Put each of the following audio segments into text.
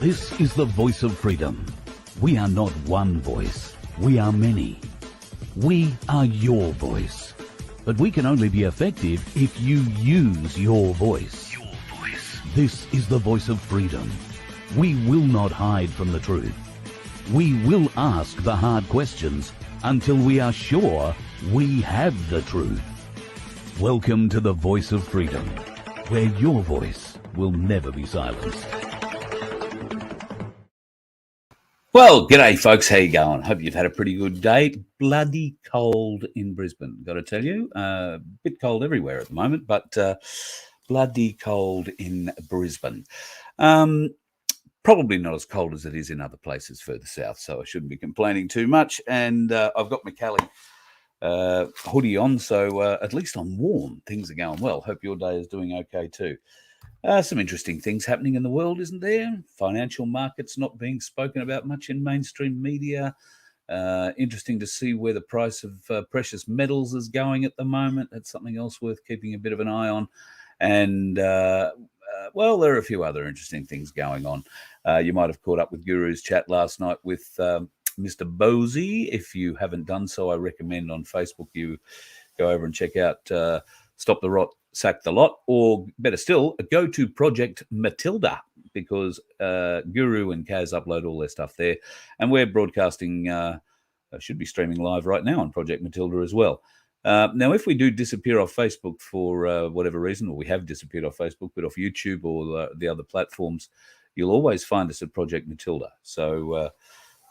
This is the voice of freedom. We are not one voice. We are many. We are your voice. But we can only be effective if you use your voice. Your voice. This is the voice of freedom. We will not hide from the truth. We will ask the hard questions until we are sure we have the truth. Welcome to the voice of freedom, where your voice will never be silenced. Well, g'day folks, how you going? Hope you've had a pretty good day. Bloody cold in Brisbane, got to tell you. Bit cold everywhere at the moment, but bloody cold in Brisbane. Probably not as cold as it is in other places further south, so I shouldn't be complaining too much. And I've got my Cali hoodie on, so at least I'm warm. Things are going well. Hope your day is doing okay too. Some interesting things happening in the world, isn't there? Financial markets not being spoken about much in mainstream media. Interesting to see where the price of precious metals is going at the moment. That's something else worth keeping a bit of an eye on. And, well, there are a few other interesting things going on. You might have caught up with Guru's chat last night with Mr. Bosey. If you haven't done so, I recommend on Facebook you go over and check out Stop the Rot, Sack the Lot, or better still, go to Project Matilda, because Guru and Kaz upload all their stuff there, and we're broadcasting, should be streaming live right now on Project Matilda as well. Now, if we do disappear off Facebook for whatever reason, or we have disappeared off Facebook, but off YouTube or the other platforms, you'll always find us at Project Matilda. So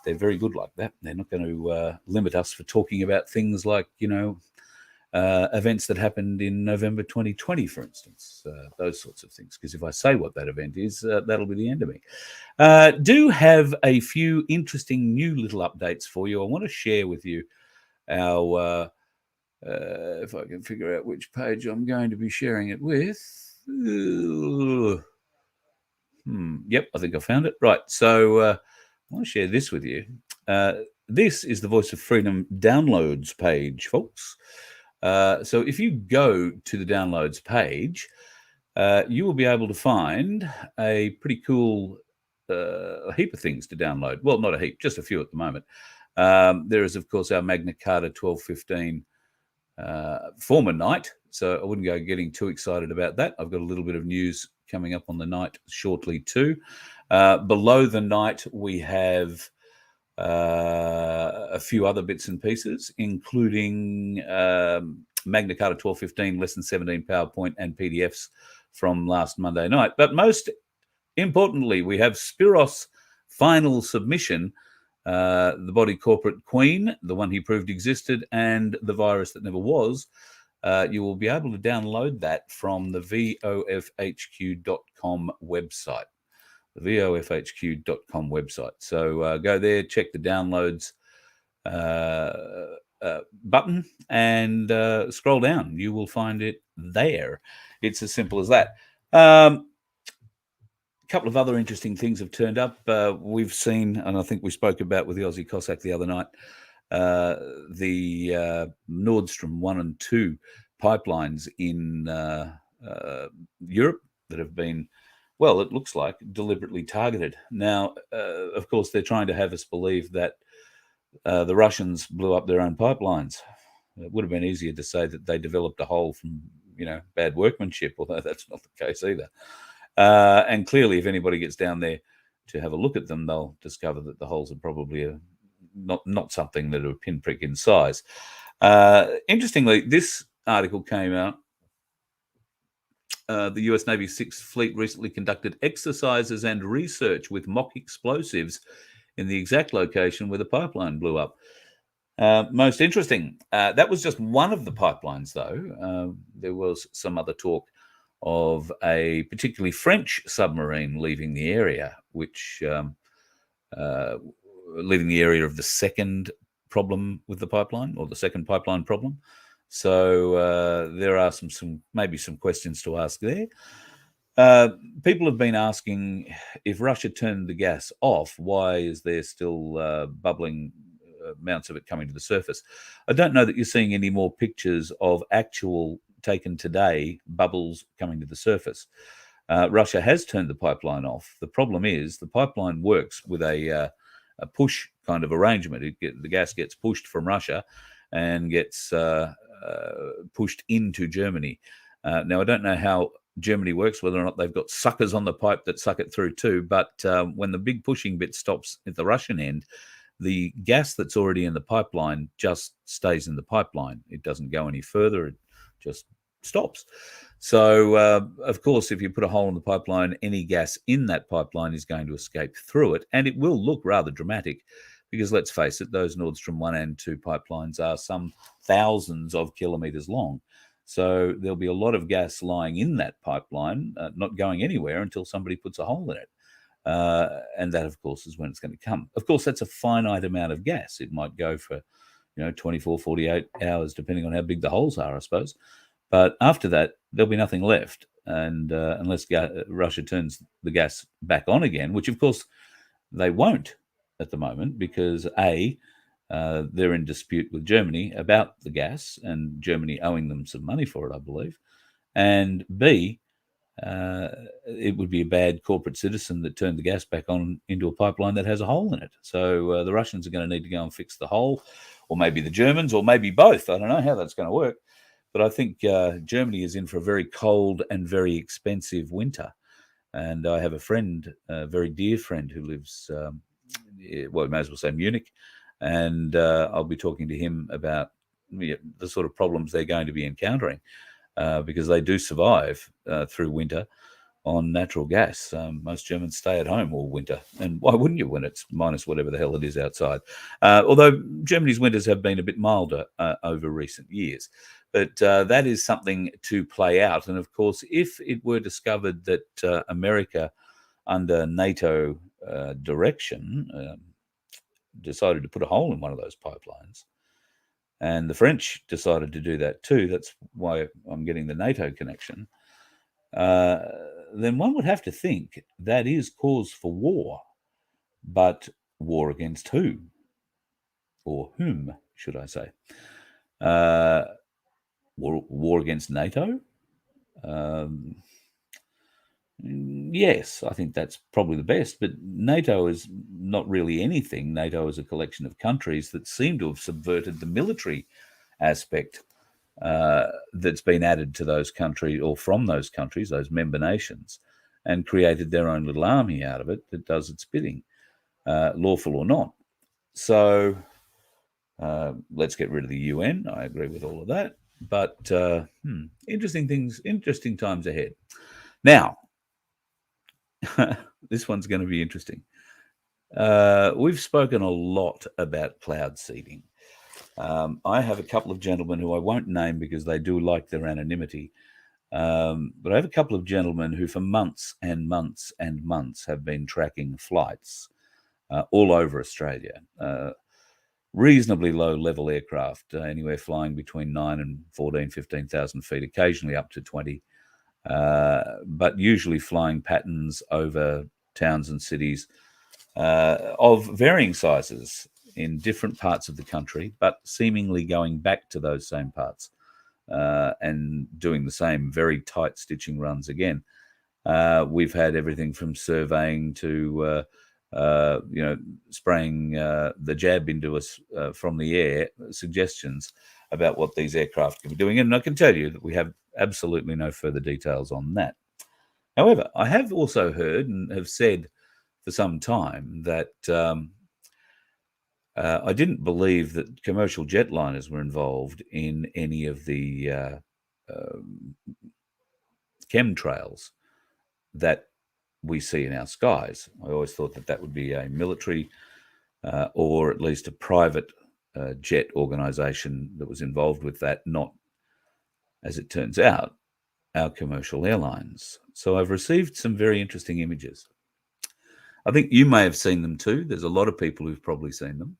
they're very good like that. They're not going to limit us for talking about things like, events that happened in November 2020, for instance, those sorts of things. Because if I say what that event is, that'll be the end of me. Do have a few interesting new little updates for you. I want to share with you our, if I can figure out which page I'm going to be sharing it with. Yep, I think I found it. Right, so I want to share this with you. This is the Voice of Freedom downloads page, folks. So if you go to the downloads page, you will be able to find a pretty cool heap of things to download. Well, not a heap, just a few at the moment. There is, of course, our Magna Carta 1215 former night. So I wouldn't go getting too excited about that. I've got a little bit of news coming up on the night shortly too. Below the night, we have a few other bits and pieces, including Magna Carta 1215, Lesson 17 PowerPoint and PDFs from last Monday night. But most importantly, we have Spiros Final Submission, the body corporate queen, the one he proved existed, and the virus that never was. You will be able to download that from the VoFHQ.com website. The VoFHQ.com website. So go there, check the downloads button, and scroll down. You will find it there. It's as simple as that. A couple of other interesting things have turned up. We've seen, and I think we spoke about with the Aussie Cossack the other night, the Nordstrom 1 and 2 pipelines in Europe that have been, well, it looks like deliberately targeted. Now, of course, they're trying to have us believe that the Russians blew up their own pipelines. It would have been easier to say that they developed a hole from, bad workmanship, although that's not the case either. And clearly, if anybody gets down there to have a look at them, they'll discover that the holes are probably not something that are a pinprick in size. Interestingly, this article came out. The US Navy 6th Fleet recently conducted exercises and research with mock explosives in the exact location where the pipeline blew up. Most interesting. That was just one of the pipelines, though. There was some other talk of a particularly French submarine leaving the area, which leaving the area of the second problem with the pipeline, or the second pipeline problem. So there are maybe some questions to ask there. People have been asking, if Russia turned the gas off, why is there still bubbling amounts of it coming to the surface? I don't know that you're seeing any more pictures of actual taken today bubbles coming to the surface. Russia has turned the pipeline off. The problem is the pipeline works with a push kind of arrangement. The gas gets pushed from Russia and gets pushed into Germany. Now, I don't know how Germany works, whether or not they've got suckers on the pipe that suck it through too, but when the big pushing bit stops at the Russian end, the gas that's already in the pipeline just stays in the pipeline. It doesn't go any further. It just stops. So, of course, if you put a hole in the pipeline, any gas in that pipeline is going to escape through it, and it will look rather dramatic because, let's face it, those Nord Stream 1 and 2 pipelines are some thousands of kilometres long. So there'll be a lot of gas lying in that pipeline, not going anywhere until somebody puts a hole in it. And that, of course, is when it's going to come. Of course, that's a finite amount of gas. It might go for, 24, 48 hours, depending on how big the holes are, I suppose. But after that, there'll be nothing left. And unless Russia turns the gas back on again, which, of course, they won't at the moment because, A, they're in dispute with Germany about the gas and Germany owing them some money for it, I believe. And B, it would be a bad corporate citizen that turned the gas back on into a pipeline that has a hole in it. So the Russians are going to need to go and fix the hole, or maybe the Germans, or maybe both. I don't know how that's going to work. But I think Germany is in for a very cold and very expensive winter. And I have a friend, a very dear friend, who lives, well, we may as well say Munich. And I'll be talking to him about the sort of problems they're going to be encountering because they do survive through winter on natural gas. Most Germans stay at home all winter. And why wouldn't you when it's minus whatever the hell it is outside? Although Germany's winters have been a bit milder over recent years. But that is something to play out. And of course, if it were discovered that America, under NATO direction, decided to put a hole in one of those pipelines, and the French decided to do that too, that's why I'm getting the NATO connection, then one would have to think that is cause for war. But war against who? Or whom, should I say? War against NATO? Yes, I think that's probably the best. But NATO is not really anything. NATO is a collection of countries that seem to have subverted the military aspect that's been added to those countries, or from those countries, those member nations, and created their own little army out of it that does its bidding, lawful or not. So let's get rid of the UN. I agree with all of that. But interesting times ahead. Now, this one's going to be interesting. We've spoken a lot about cloud seeding. I have a couple of gentlemen who I won't name because they do like their anonymity. But I have a couple of gentlemen who for months and months and months have been tracking flights all over Australia. Reasonably low-level aircraft, anywhere flying between 9 and 14, 15,000 feet, occasionally up to 20, but usually flying patterns over towns and cities of varying sizes in different parts of the country, but seemingly going back to those same parts and doing the same very tight stitching runs again. We've had everything from surveying to spraying the jab into us from the air, suggestions about what these aircraft can be doing. And I can tell you that we have absolutely no further details on that. However, I have also heard and have said for some time that I didn't believe that commercial jetliners were involved in any of the chemtrails that we see in our skies. I always thought that that would be a military or at least a private jet organization that was involved with that, not, as it turns out, our commercial airlines. So I've received some very interesting images. I think you may have seen them too. There's a lot of people who've probably seen them.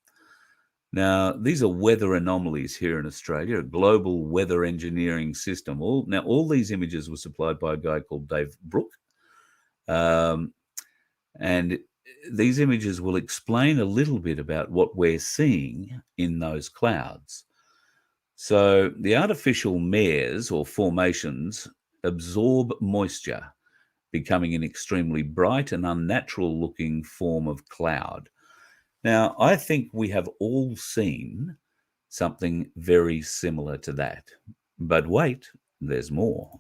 Now, these are weather anomalies here in Australia, a global weather engineering system. All these images were supplied by a guy called Dave Brooke. And these images will explain a little bit about what we're seeing in those clouds. So the artificial mares or formations absorb moisture becoming an extremely bright and unnatural looking form of cloud. Now, I think we have all seen something very similar to that. But wait, there's more.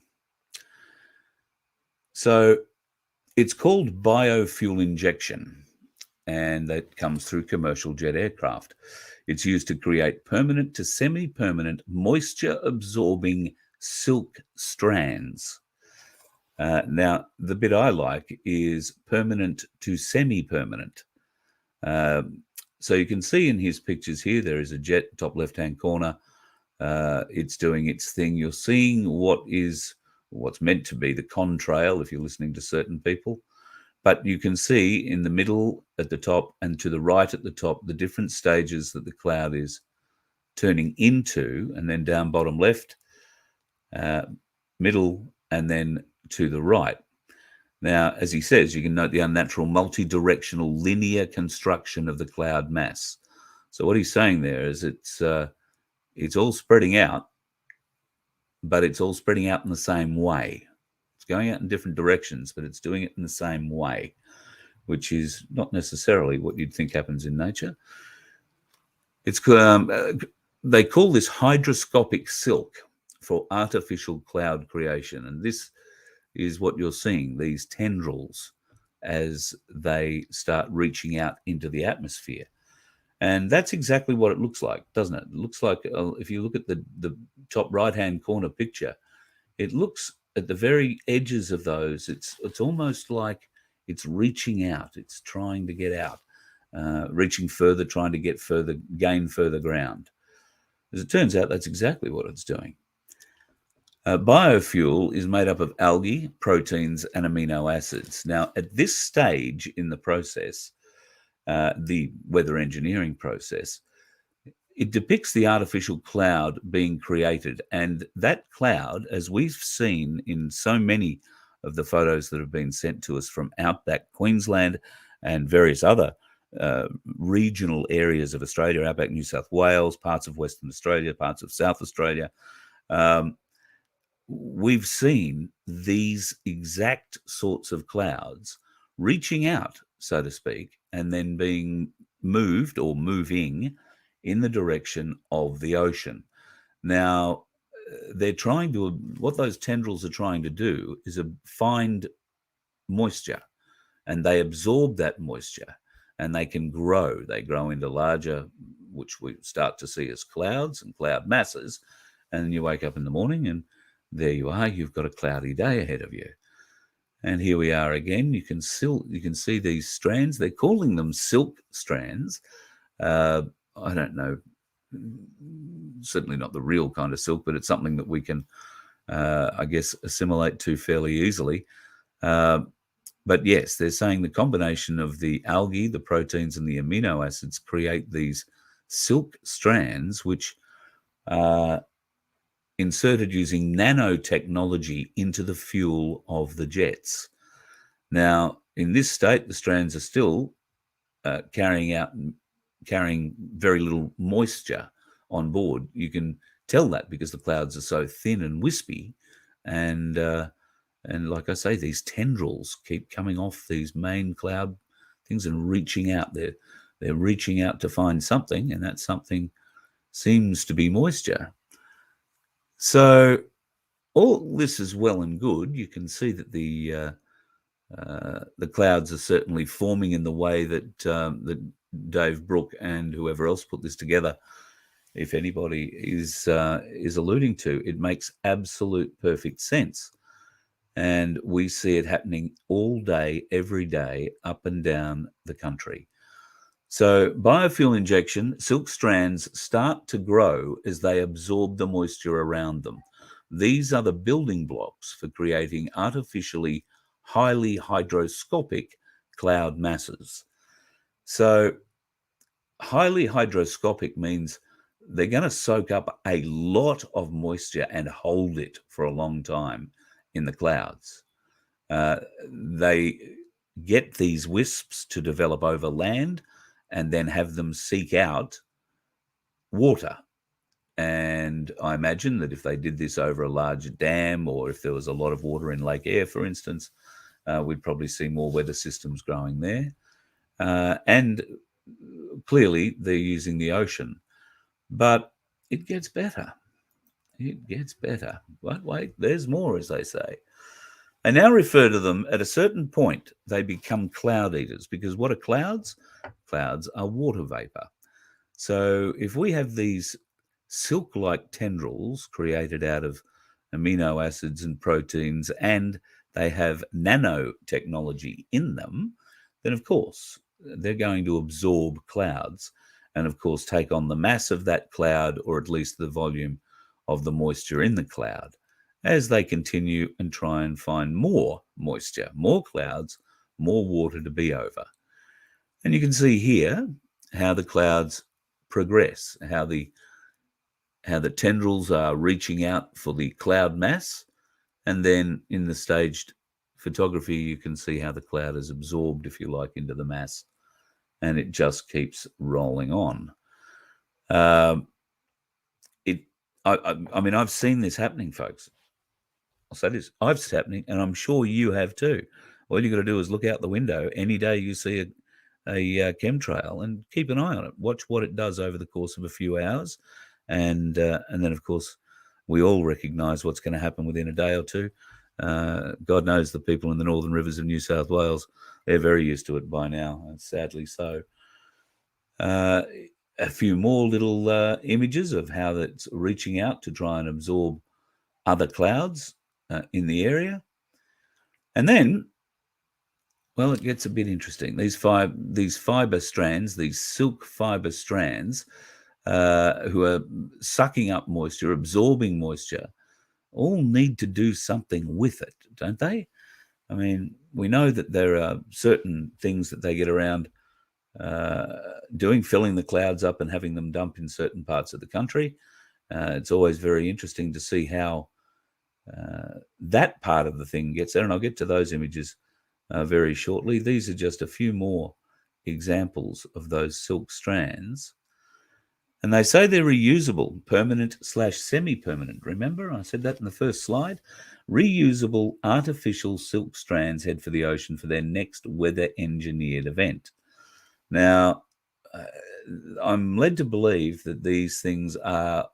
So it's called biofuel injection, and that comes through commercial jet aircraft. It's used to create permanent to semi-permanent moisture-absorbing silk strands. Now, the bit I like is permanent to semi-permanent. So you can see in his pictures here, there is a jet, top left-hand corner. It's doing its thing. You're seeing what's meant to be the contrail if you're listening to certain people. But you can see in the middle at the top and to the right at the top, the different stages that the cloud is turning into, and then down bottom left, middle, and then to the right. Now, as he says, you can note the unnatural multi-directional linear construction of the cloud mass. So what he's saying there is it's all spreading out, but it's all spreading out in the same way. It's going out in different directions, but it's doing it in the same way, which is not necessarily what you'd think happens in nature. It's they call this hydroscopic silk for artificial cloud creation, and this is what you're seeing, these tendrils as they start reaching out into the atmosphere. And that's exactly what it looks like, doesn't it? It looks like, if you look at the top right-hand corner picture, it looks at the very edges of those, it's almost like it's reaching out. It's trying to get out, reaching further, trying to get further, gain further ground. As it turns out, that's exactly what it's doing. Biofuel is made up of algae, proteins, and amino acids. Now, at this stage in the process, the weather engineering process, it depicts the artificial cloud being created. And that cloud, as we've seen in so many of the photos that have been sent to us from outback Queensland and various other regional areas of Australia, outback New South Wales, parts of Western Australia, parts of South Australia, we've seen these exact sorts of clouds reaching out, so to speak, and then being moved or moving in the direction of the ocean. Now, what those tendrils are trying to do is find moisture, and they absorb that moisture, and they can grow. They grow into larger, which we start to see as clouds and cloud masses, and then you wake up in the morning and there you are, you've got a cloudy day ahead of you. And here we are again. You can see these strands. They're calling them silk strands. I don't know, certainly not the real kind of silk, but it's something that we can, I guess, assimilate to fairly easily. But yes, they're saying the combination of the algae, the proteins, and the amino acids create these silk strands, which are inserted using nanotechnology into the fuel of the jets. Now, in this state, the strands are still carrying very little moisture on board. You can tell that because the clouds are so thin and wispy, and like I say, these tendrils keep coming off these main cloud things and reaching out. They're reaching out to find something, and that something seems to be moisture. So all this is well and good. You can see that the clouds are certainly forming in the way that Dave Brooke and whoever else put this together, if anybody is alluding to. It makes absolute perfect sense. And we see it happening all day, every day, up and down the country. So biofuel injection, silk strands start to grow as they absorb the moisture around them. These are the building blocks for creating artificially highly hydroscopic cloud masses. So highly hydroscopic means they're going to soak up a lot of moisture and hold it for a long time in the clouds. They get these wisps to develop over land and then have them seek out water. And I imagine that if they did this over a large dam, or if there was a lot of water in Lake Eyre, for instance, we'd probably see more weather systems growing there. And clearly, they're using the ocean. But it gets better. It gets better. But wait, there's more, as they say. I now refer to them at a certain point, they become cloud eaters, because what are clouds? Clouds are water vapor. So if we have these silk-like tendrils created out of amino acids and proteins, and they have nanotechnology in them, then of course they're going to absorb clouds and of course take on the mass of that cloud, or at least the volume of the moisture in the cloud, as they continue and try and find more moisture, more clouds, more water to be over. And you can see here how the clouds progress, how the tendrils are reaching out for the cloud mass, and then in the staged photography you can see how the cloud is absorbed, if you like, into the mass, and it just keeps rolling on. I mean, I've seen this happening, folks. I'll say this, I've seen it happening, and I'm sure you have too. All you got to do is look out the window any day you see a chemtrail and keep an eye on it. Watch what it does over the course of a few hours, and then of course we all recognise what's going to happen within a day or two. God knows the people in the northern rivers of New South Wales, they're very used to it by now, and sadly so. A few more little images of how that's reaching out to try and absorb other clouds in the area. And then, well, it gets a bit interesting. These fiber strands, these silk fiber strands, who are sucking up moisture, absorbing moisture, all need to do something with it, don't they? I mean, we know that there are certain things that they get around doing, filling the clouds up and having them dump in certain parts of the country. It's always very interesting to see how that part of the thing gets there, and I'll get to those images very shortly. These are just a few more examples of those silk strands. And they say they're reusable, permanent/semi-permanent. Remember, I said that in the first slide. Reusable artificial silk strands head for the ocean for their next weather-engineered event. Now, I'm led to believe that these things are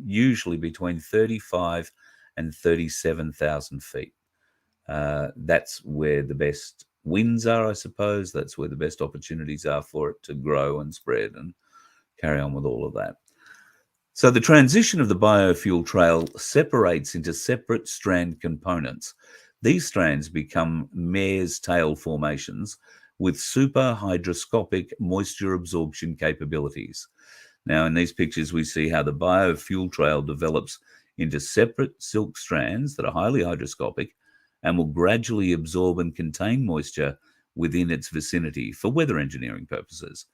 usually between 35 and 37,000 feet. That's where the best winds are, I suppose. That's where the best opportunities are for it to grow and spread and carry on with all of that. So the transition of the biofuel trail separates into separate strand components. These strands become mare's tail formations with super hydroscopic moisture absorption capabilities. Now, in these pictures, we see how the biofuel trail develops into separate silk strands that are highly hydroscopic and will gradually absorb and contain moisture within its vicinity for weather engineering purposes.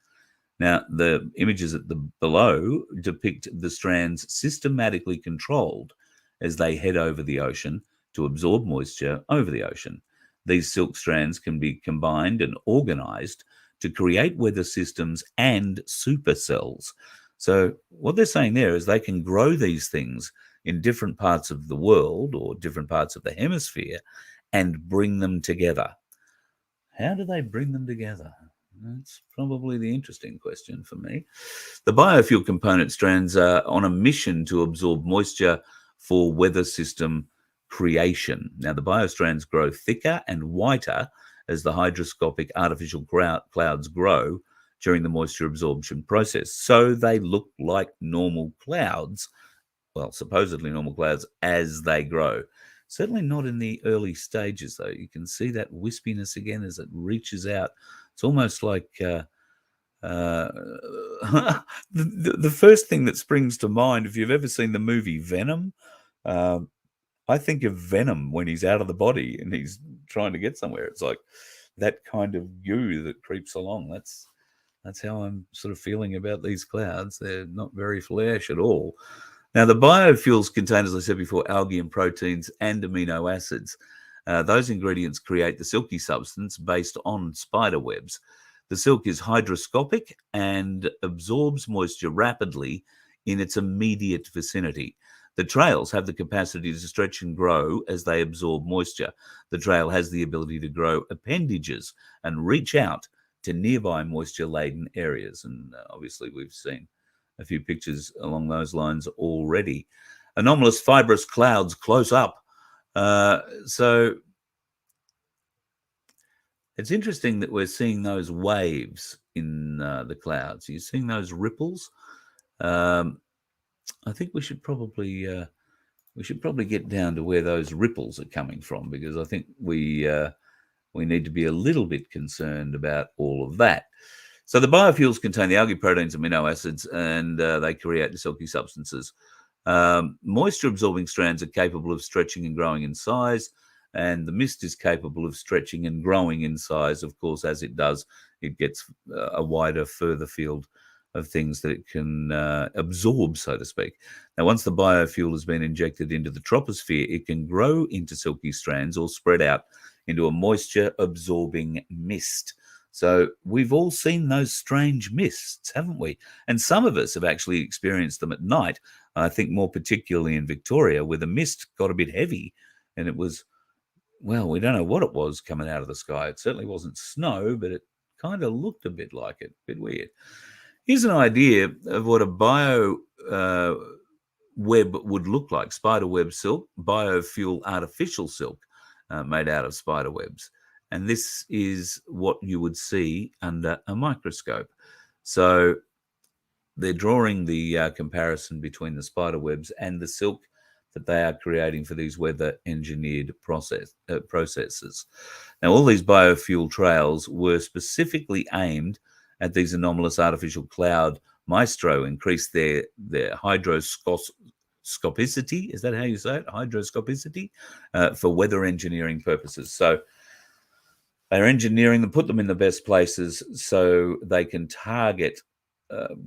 Now, the images at the below depict the strands systematically controlled as they head over the ocean to absorb moisture over the ocean. These silk strands can be combined and organized to create weather systems and supercells. So what they're saying there is they can grow these things in different parts of the world or different parts of the hemisphere and bring them together. How do they bring them together? That's probably the interesting question for me. The biofuel component strands are on a mission to absorb moisture for weather system creation. Now, the biostrands grow thicker and whiter as the hydroscopic artificial clouds grow during the moisture absorption process. So they look like normal clouds, well, supposedly normal clouds, as they grow. Certainly not in the early stages, though. You can see that wispiness again as it reaches out. It's almost like the first thing that springs to mind, if you've ever seen the movie Venom, I think of Venom when he's out of the body and he's trying to get somewhere. It's like that kind of goo that creeps along. That's how I'm sort of feeling about these clouds. They're not very flash at all. Now, the biofuels contain, as I said before, algae and proteins and amino acids. Those ingredients create the silky substance based on spider webs. The silk is hydroscopic and absorbs moisture rapidly in its immediate vicinity. The trails have the capacity to stretch and grow as they absorb moisture. The trail has the ability to grow appendages and reach out to nearby moisture-laden areas. And obviously we've seen a few pictures along those lines already. Anomalous fibrous clouds close up. So it's interesting that we're seeing those waves in the clouds. You're seeing those ripples. I think we should probably get down to where those ripples are coming from, because I think we need to be a little bit concerned about all of that. So the biofuels contain the algae proteins, amino acids, and they create the silky substances. Moisture-absorbing strands are capable of stretching and growing in size, and the mist is capable of stretching and growing in size. Of course, as it does, it gets a wider, further field of things that it can absorb, so to speak. Now, once the biofuel has been injected into the troposphere, it can grow into silky strands or spread out into a moisture-absorbing mist. So we've all seen those strange mists, haven't we? And some of us have actually experienced them at night. I think more particularly in Victoria, where the mist got a bit heavy, and it was, well, we don't know what it was coming out of the sky. It certainly wasn't snow, but it kind of looked a bit like it, a bit weird. Here's an idea of what a bio web would look like. Spider web silk, biofuel artificial silk made out of spider webs. And this is what you would see under a microscope. So they're drawing the comparison between the spider webs and the silk that they are creating for these weather-engineered processes. Now, all these biofuel trails were specifically aimed at these anomalous artificial cloud maestro, increase their hydroscopicity. Is that how you say it? Hydroscopicity for weather engineering purposes. So they're engineering them, put them in the best places so they can target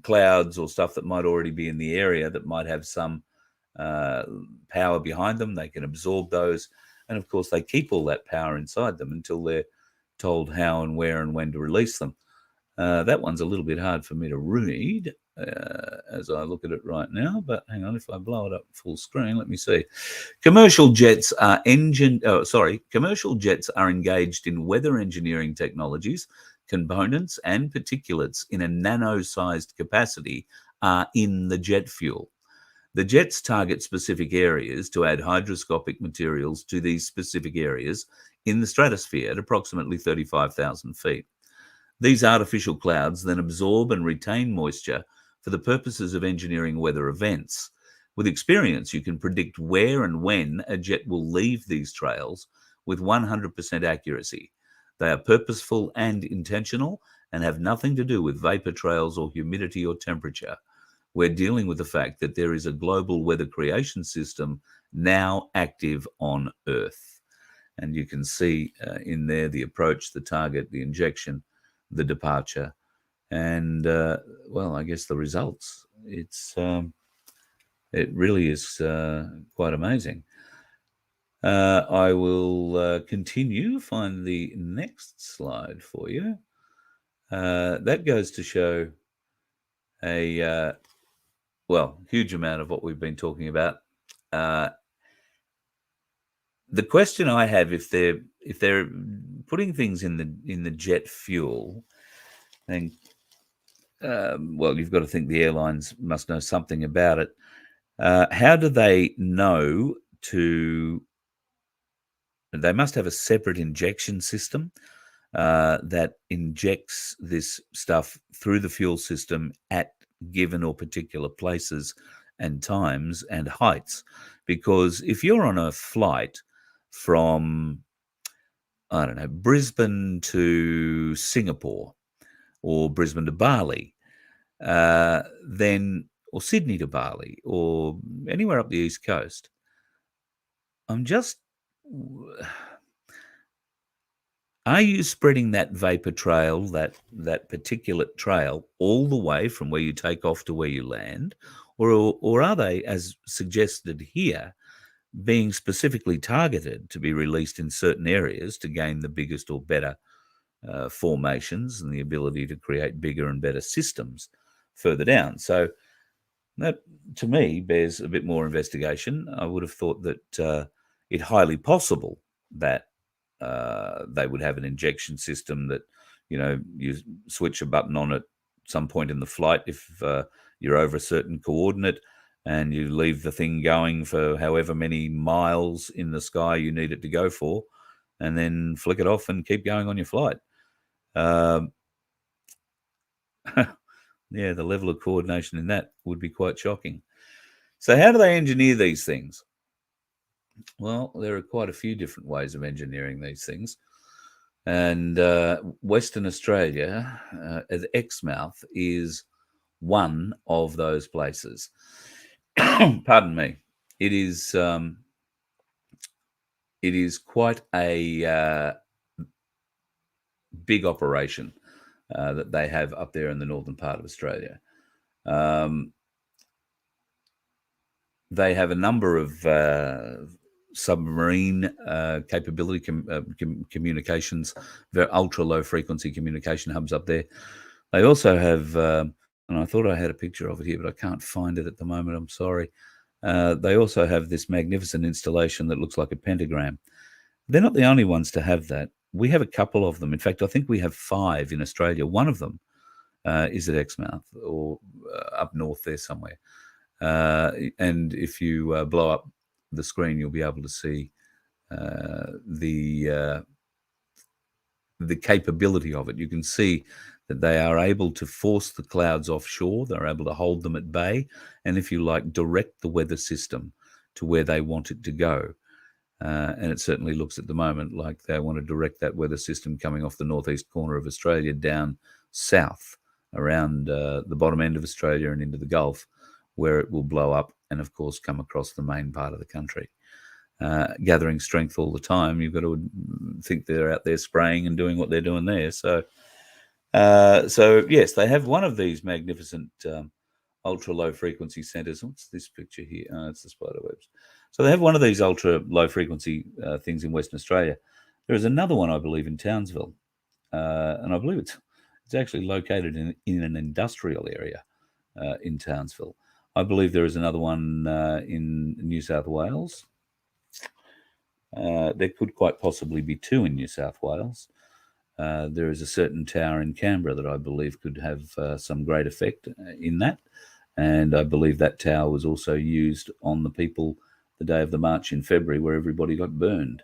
clouds or stuff that might already be in the area that might have some power behind them. They can absorb those. And of course, they keep all that power inside them until they're told how and where and when to release them. That one's a little bit hard for me to read as I look at it right now, but hang on, if I blow it up full screen, let me see. Commercial jets are engaged in weather engineering technologies, components and particulates in a nano-sized capacity are in the jet fuel. The jets target specific areas to add hydroscopic materials to these specific areas in the stratosphere at approximately 35,000 feet. These artificial clouds then absorb and retain moisture for the purposes of engineering weather events. With experience, you can predict where and when a jet will leave these trails with 100% accuracy. They are purposeful and intentional and have nothing to do with vapor trails or humidity or temperature. We're dealing with the fact that there is a global weather creation system now active on Earth. And you can see in there the approach, the target, the injection, the departure, and well, I guess the results. It really is quite amazing. I will continue, find the next slide for you. That goes to show a huge amount of what we've been talking about. The question I have, if they're putting things in the jet fuel, and well, you've got to think the airlines must know something about it. How do they know they must have a separate injection system that injects this stuff through the fuel system at given or particular places and times and heights. Because if you're on a flight from, I don't know, Brisbane to Singapore or Brisbane to Bali, then, or Sydney to Bali or anywhere up the East Coast, are you spreading that vapor trail, that particulate trail, all the way from where you take off to where you land? Or are they, as suggested here, being specifically targeted to be released in certain areas to gain the biggest or better formations and the ability to create bigger and better systems further down? So That, to me, bears a bit more investigation. I would have thought that it's highly possible that they would have an injection system that, you switch a button on at some point in the flight if you're over a certain coordinate, and you leave the thing going for however many miles in the sky you need it to go for, and then flick it off and keep going on your flight. Yeah, the level of coordination in that would be quite shocking. So how do they engineer these things? Well, there are quite a few different ways of engineering these things. And Western Australia, the Exmouth, is one of those places. Pardon me. It is quite a big operation that they have up there in the northern part of Australia. They have a number of submarine capability communications, very ultra low frequency communication hubs up there. They also have, and I thought I had a picture of it here, but I can't find it at the moment. I'm sorry. They also have this magnificent installation that looks like a pentagram. They're not the only ones to have that. We have a couple of them. In fact, I think we have 5 in Australia. One of them is at Exmouth or up north there somewhere. And if you blow up the screen, you'll be able to see the capability of it. You can see that they are able to force the clouds offshore. They're able to hold them at bay, and if you like, direct the weather system to where they want it to go. And it certainly looks at the moment like they want to direct that weather system coming off the northeast corner of Australia down south around the bottom end of Australia and into the Gulf, where it will blow up and, of course, come across the main part of the country. Gathering strength all the time, you've got to think they're out there spraying and doing what they're doing there. So yes, they have one of these magnificent ultra low frequency centers. What's this picture here? It's the spider webs. So they have one of these ultra low frequency things in Western Australia. There is another one, I believe, in Townsville, and I believe it's actually located in an industrial area in Townsville. I believe there is another one in New South Wales. There could quite possibly be 2 in New South Wales. There is a certain tower in Canberra that I believe could have some great effect in that. And I believe that tower was also used on the people the day of the march in February where everybody got burned.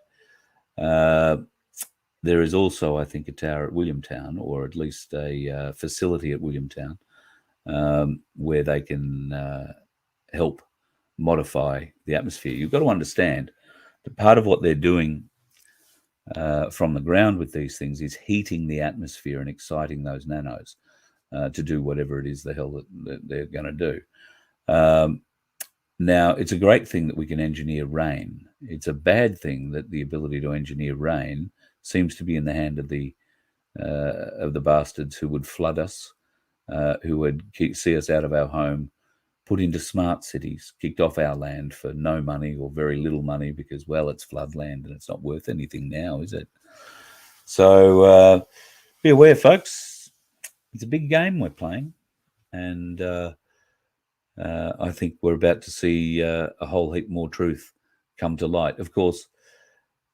There is also, I think, a tower at Williamtown, or at least a facility at Williamtown, where they can help modify the atmosphere. You've got to understand that part of what they're doing from the ground with these things is heating the atmosphere and exciting those nanos to do whatever it is the hell that they're going to do. Now, it's a great thing that we can engineer rain. It's a bad thing that the ability to engineer rain seems to be in the hand of the bastards who would flood us, who would see us out of our home, put into smart cities, kicked off our land for no money or very little money because, well, it's flood land and it's not worth anything now, is it? So be aware, folks. It's a big game we're playing, and I think we're about to see a whole heap more truth come to light. Of course,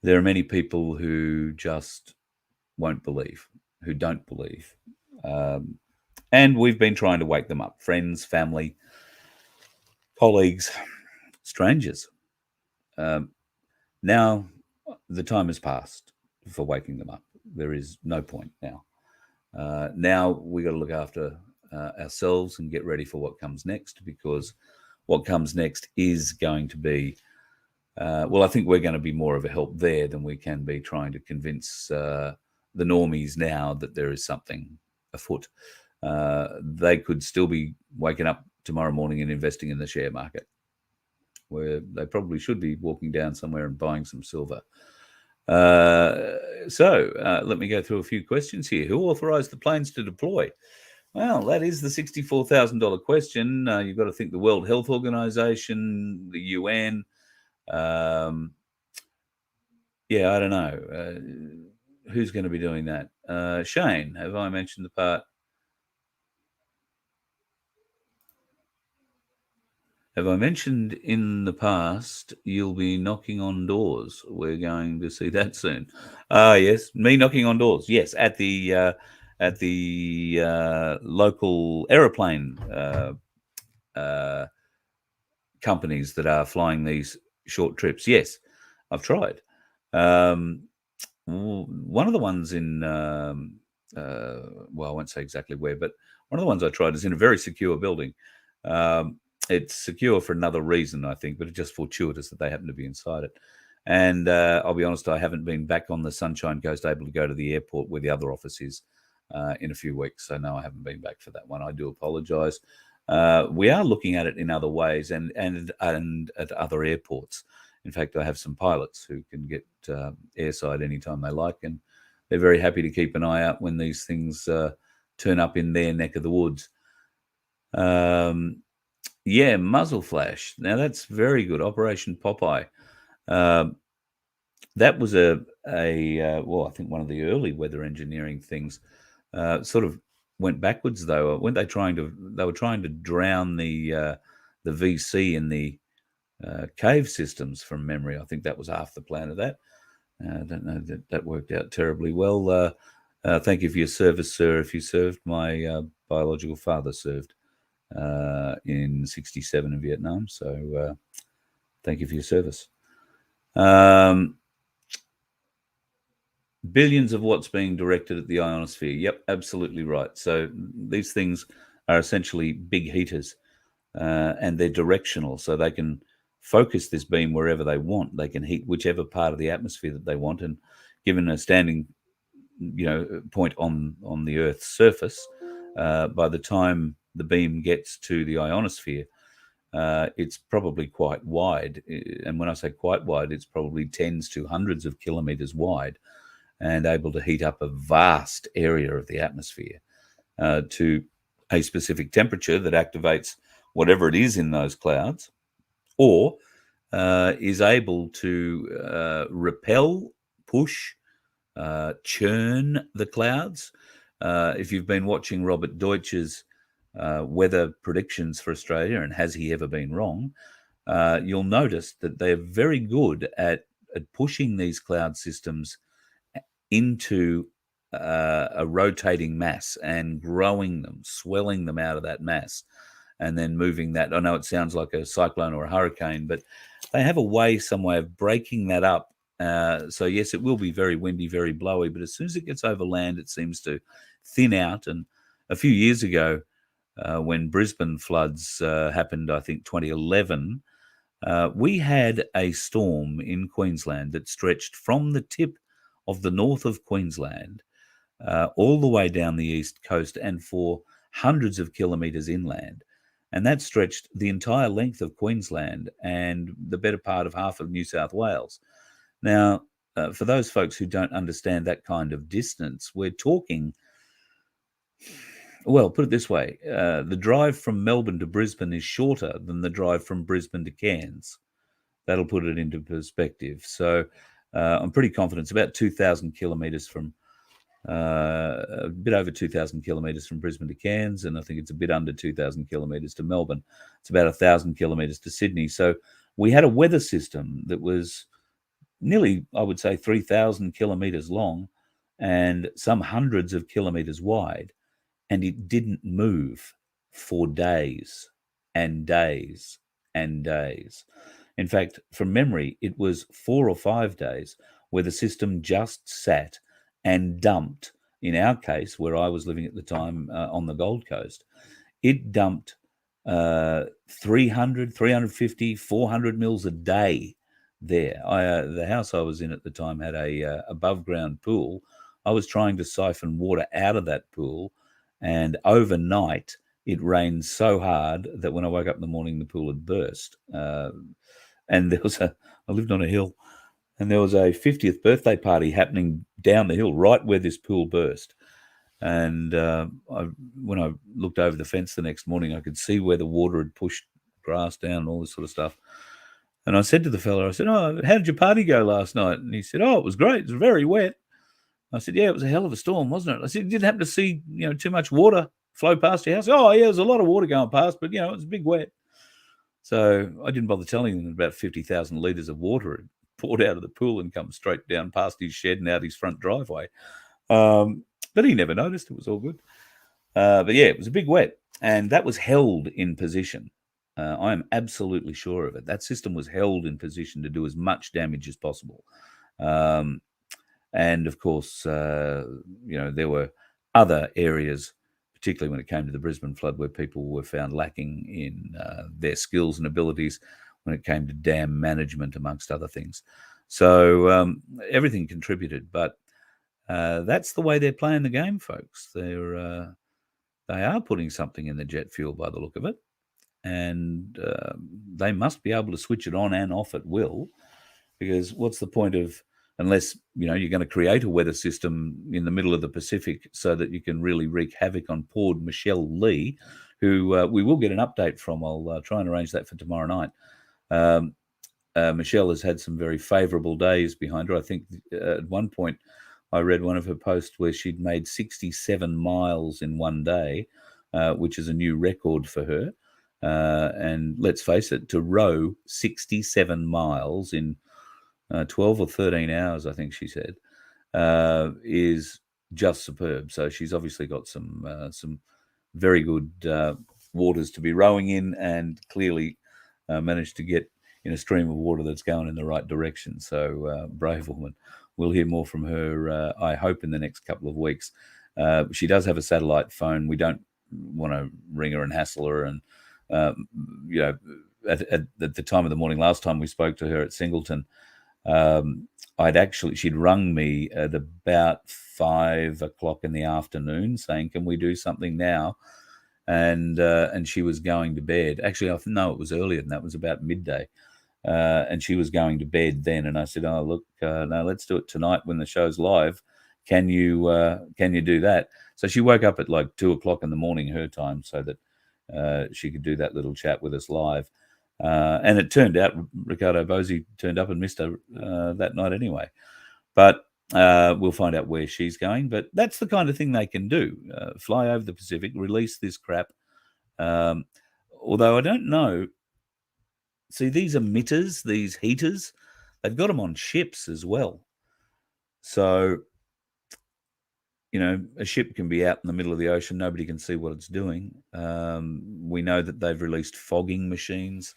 there are many people who just won't believe, who don't believe. And we've been trying to wake them up. Friends, family, colleagues, strangers. Now the time has passed for waking them up. There is no point now. Now we got to look after ourselves and get ready for what comes next, because what comes next is going to be, well, I think we're going to be more of a help there than we can be trying to convince the normies now that there is something afoot. They could still be waking up tomorrow morning and investing in the share market, where they probably should be walking down somewhere and buying some silver. So let me go through a few questions here. Who authorized the planes to deploy? Well, that is the $64,000 question. You've got to think the World Health Organization, the UN. Yeah, I don't know. Who's going to be doing that? Shane, have I mentioned the part? Have I mentioned in the past you'll be knocking on doors? We're going to see that soon. Yes, me knocking on doors. Yes, at the local aeroplane companies that are flying these short trips. Yes, I've tried. One of the ones in, well, I won't say exactly where, but one of the ones I tried is in a very secure building. It's secure for another reason, I think, but it's just fortuitous that they happen to be inside it. And I'll be honest, I haven't been back on the Sunshine Coast able to go to the airport where the other office is in a few weeks. So no, I haven't been back for that one. I do apologise. We are looking at it in other ways and at other airports. In fact, I have some pilots who can get airside anytime they like, and they're very happy to keep an eye out when these things turn up in their neck of the woods. Yeah, muzzle flash. Now that's very good. Operation Popeye. That was well, I think one of the early weather engineering things. Sort of went backwards though. Weren't they trying to? They were trying to drown the VC in the cave systems from memory. I think that was half the plan of that. I don't know that worked out terribly well. Thank you for your service, sir. If you served, my biological father served in '67 in Vietnam. So thank you for your service. Billions of watts being directed at the ionosphere. Yep, absolutely right. So these things are essentially big heaters, and they're directional, so they can focus this beam wherever they want. They can heat whichever part of the atmosphere that they want, and given a standing, point on the Earth's surface, by the time the beam gets to the ionosphere, it's probably quite wide. And when I say quite wide, it's probably tens to hundreds of kilometers wide, and able to heat up a vast area of the atmosphere to a specific temperature that activates whatever it is in those clouds, or is able to repel, push, churn the clouds. If you've been watching Robert Deutsch's weather predictions for Australia, and has he ever been wrong, you'll notice that they're very good at pushing these cloud systems into a rotating mass and growing them, swelling them out of that mass, and then moving that. I know it sounds like a cyclone or a hurricane, but they have some way of breaking that up. So yes, it will be very windy, very blowy, but as soon as it gets over land, it seems to thin out. And a few years ago, when Brisbane floods happened, I think 2011, we had a storm in Queensland that stretched from the tip of the north of Queensland all the way down the east coast and for hundreds of kilometres inland. And that stretched the entire length of Queensland and the better part of half of New South Wales. Now, for those folks who don't understand that kind of distance, we're talking, well, put it this way, the drive from Melbourne to Brisbane is shorter than the drive from Brisbane to Cairns. That'll put it into perspective. So I'm pretty confident it's about 2,000 kilometres from, a bit over 2,000 kilometres from Brisbane to Cairns, and I think it's a bit under 2,000 kilometres to Melbourne. It's about 1,000 kilometres to Sydney. So we had a weather system that was nearly, I would say, 3,000 kilometres long and some hundreds of kilometres wide, and it didn't move for days and days and days. In fact, from memory, it was 4 or 5 days where the system just sat and dumped. In our case, where I was living at the time on the Gold Coast, it dumped 300, 350, 400 mils a day there. The house I was in at the time had a above ground pool. I was trying to siphon water out of that pool, and overnight it rained so hard that when I woke up in the morning, the pool had burst. And I lived on a hill, and there was a 50th birthday party happening down the hill, right where this pool burst. And when I looked over the fence the next morning, I could see where the water had pushed grass down and all this sort of stuff. And I said to the fella, I said, "Oh, how did your party go last night?" And he said, "Oh, it was great. It was very wet." I said, "Yeah, it was a hell of a storm, wasn't it?" I said, "You didn't happen to see, too much water flow past your house?" "Oh, yeah, there's a lot of water going past, but, it was a big wet." So I didn't bother telling him about 50,000 litres of water had poured out of the pool and come straight down past his shed and out his front driveway. But he never noticed. It was all good. But yeah, it was a big wet, and that was held in position. I am absolutely sure of it. That system was held in position to do as much damage as possible. And of course, there were other areas, particularly when it came to the Brisbane flood, where people were found lacking in their skills and abilities when it came to dam management, amongst other things. So everything contributed, but that's the way they're playing the game, folks. They are putting something in the jet fuel by the look of it, and they must be able to switch it on and off at will, because what's the point of, unless you're going to create a weather system in the middle of the Pacific so that you can really wreak havoc on poor Michelle Lee, who we will get an update from. I'll try and arrange that for tomorrow night. Michelle has had some very favourable days behind her. I think at one point I read one of her posts where she'd made 67 miles in one day, which is a new record for her. And let's face it, to row 67 miles in 12 or 13 hours, I think she said, is just superb. So she's obviously got some very good waters to be rowing in, and clearly managed to get in a stream of water that's going in the right direction. So brave woman. We'll hear more from her, I hope, in the next couple of weeks. She does have a satellite phone. We don't want to ring her and hassle her. And, at the time of the morning, last time we spoke to her at Singleton, she'd rung me at about 5 o'clock in the afternoon saying, can we do something now? And she was going to bed. Actually, no, it was earlier than that. It was about midday. And she was going to bed then. And I said, oh, look, no, let's do it tonight when the show's live. Can you do that? So she woke up at like 2 o'clock in the morning, her time, so that she could do that little chat with us live. And it turned out Ricardo Bosey turned up and missed her that night anyway. But we'll find out where she's going. But that's the kind of thing they can do. Fly over the Pacific, release this crap. Although I don't know. See, these emitters, these heaters, they've got them on ships as well. So, a ship can be out in the middle of the ocean. Nobody can see what it's doing. We know that they've released fogging machines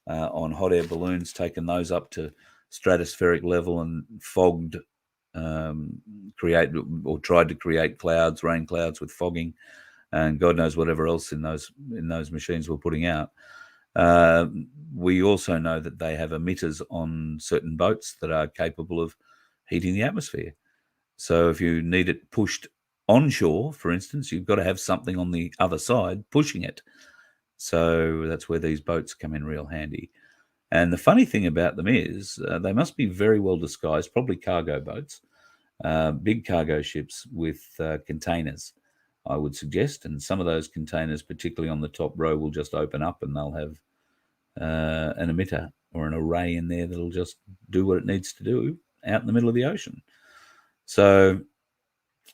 on hot air balloons, taken those up to stratospheric level and fogged, tried to create clouds, rain clouds with fogging, and God knows whatever else in those machines we're putting out. We also know that they have emitters on certain boats that are capable of heating the atmosphere. So if you need it pushed onshore, for instance, you've got to have something on the other side pushing it. So that's where these boats come in real handy. And the funny thing about them is they must be very well disguised, probably cargo boats, big cargo ships with containers, I would suggest. And some of those containers, particularly on the top row, will just open up and they'll have an emitter or an array in there that'll just do what it needs to do out in the middle of the ocean. So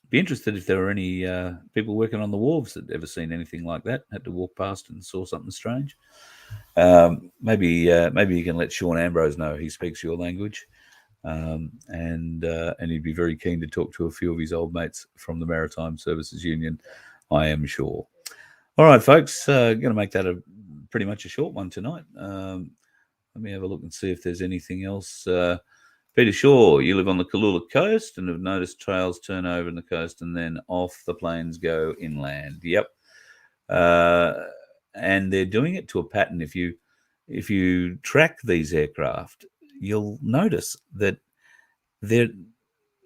be interested if there are any people working on the wharves that ever seen anything like that, had to walk past and saw something strange. Maybe you can let Sean Ambrose know. He speaks your language. And he'd be very keen to talk to a few of his old mates from the Maritime Services Union, I am sure. All right, folks, going to make that pretty much a short one tonight. Let me have a look and see if there's anything else. Peter Shaw, you live on the Kalula coast and have noticed trails turn over in the coast and then off the planes go inland. Yep. And they're doing it to a pattern. If you track these aircraft, you'll notice that they're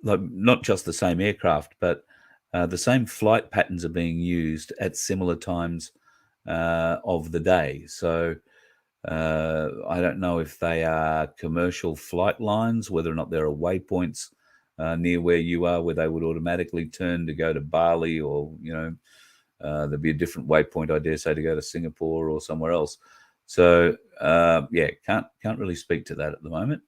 like not just the same aircraft, but the same flight patterns are being used at similar times of the day. So I don't know if they are commercial flight lines, whether or not there are waypoints near where you are, where they would automatically turn to go to Bali, or there'd be a different waypoint, I dare say, to go to Singapore or somewhere else. So can't really speak to that at the moment.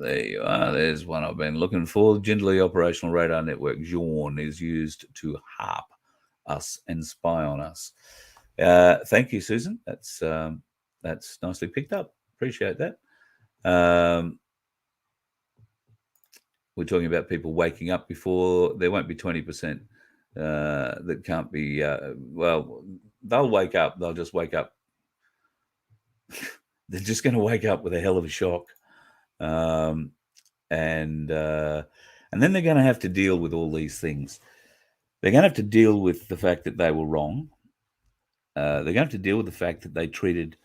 There you are. There's one I've been looking for. Gingerly Operational Radar Network, JORN, is used to harp us and spy on us. Thank you, Susan. That's nicely picked up. Appreciate that. We're talking about people waking up before there won't be 20% that can't be. Well, they'll wake up. They'll just wake up. They're just going to wake up with a hell of a shock, and then they're going to have to deal with all these things. They're going to have to deal with the fact that they were wrong. They're going to have to deal with the fact that they treated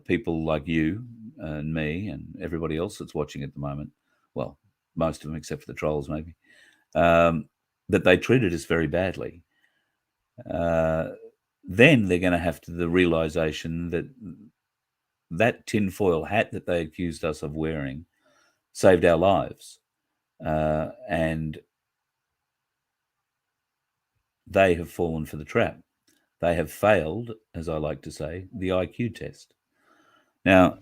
people like you and me and everybody else that's watching at the moment, well, most of them except for the trolls maybe, that they treated us very badly. Then they're going to have the realization that tinfoil hat that they accused us of wearing saved our lives. And they have fallen for the trap. They have failed, as I like to say, the IQ test. Now,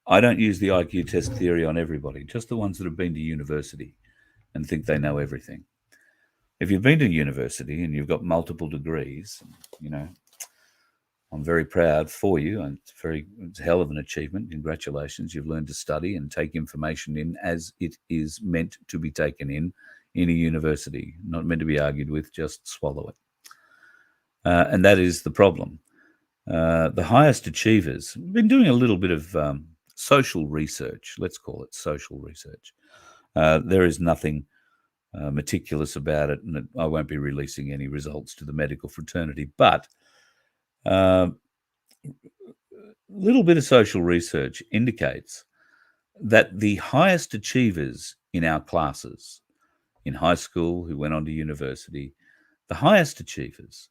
I don't use the IQ test theory on everybody, just the ones that have been to university and think they know everything. If you've been to university and you've got multiple degrees, you know, I'm very proud for you, and it's a hell of an achievement. Congratulations. You've learned to study and take information in as it is meant to be taken in a university, not meant to be argued with, just swallow it. And that is the problem. The highest achievers, we've been doing a little bit of social research, let's call it social research. There is nothing meticulous about it, and I won't be releasing any results to the medical fraternity, but a little bit of social research indicates that the highest achievers in our classes, in high school, who went on to university, the highest achievers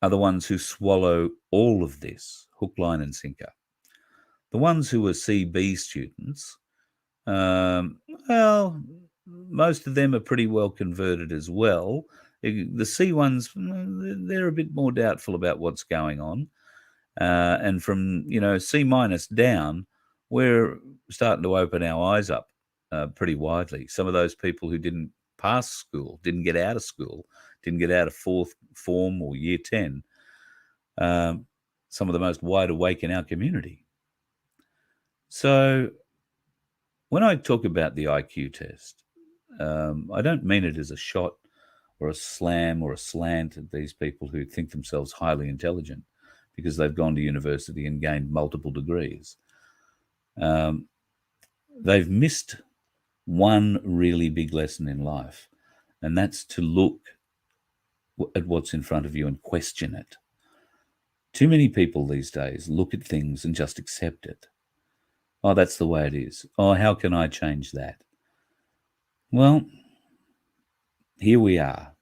are the ones who swallow all of this, hook, line, and sinker. The ones who are CB students, well, most of them are pretty well converted as well. The C ones, they're a bit more doubtful about what's going on. And from, C minus down, we're starting to open our eyes up pretty widely. Some of those people who didn't pass school, didn't get out of school, didn't get out of fourth form or year 10, some of the most wide awake in our community. So when I talk about the IQ test, I don't mean it as a shot or a slam or a slant at these people who think themselves highly intelligent because they've gone to university and gained multiple degrees. They've missed one really big lesson in life, and that's to look at what's in front of you and question it. Too many people these days look at things and just accept it. Oh, that's the way it is. Oh, how can I change that? Well, here we are.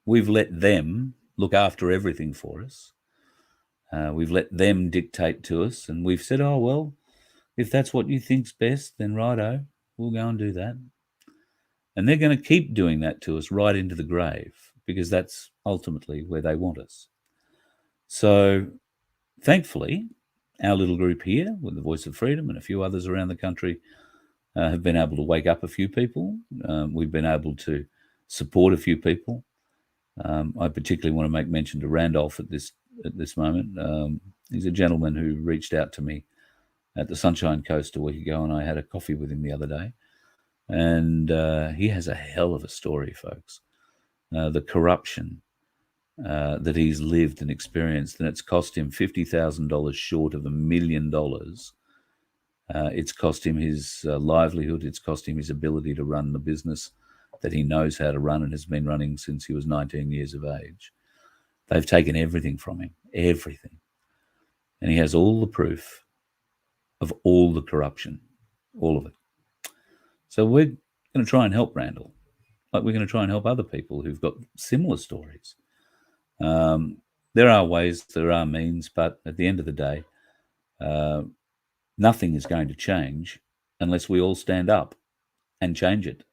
We've let them look after everything for us. We've let them dictate to us, and we've said, oh, well, if that's what you think's best, then righto, we'll go and do that. And they're going to keep doing that to us right into the grave, because that's ultimately where they want us. So thankfully, our little group here with the Voice of Freedom and a few others around the country have been able to wake up a few people. We've been able to support a few people. I particularly want to make mention to Randolph at this moment. He's a gentleman who reached out to me at the Sunshine Coast a week ago, and I had a coffee with him the other day. And he has a hell of a story, folks. The corruption that he's lived and experienced, and it's cost him $50,000 short of $1 million. It's cost him his livelihood. It's cost him his ability to run the business that he knows how to run and has been running since he was 19 years of age. They've taken everything from him, everything. And he has all the proof of all the corruption, all of it. So we're going to try and help Randall, like we're going to try and help other people who've got similar stories. There are ways, there are means, but at the end of the day, nothing is going to change unless we all stand up and change it.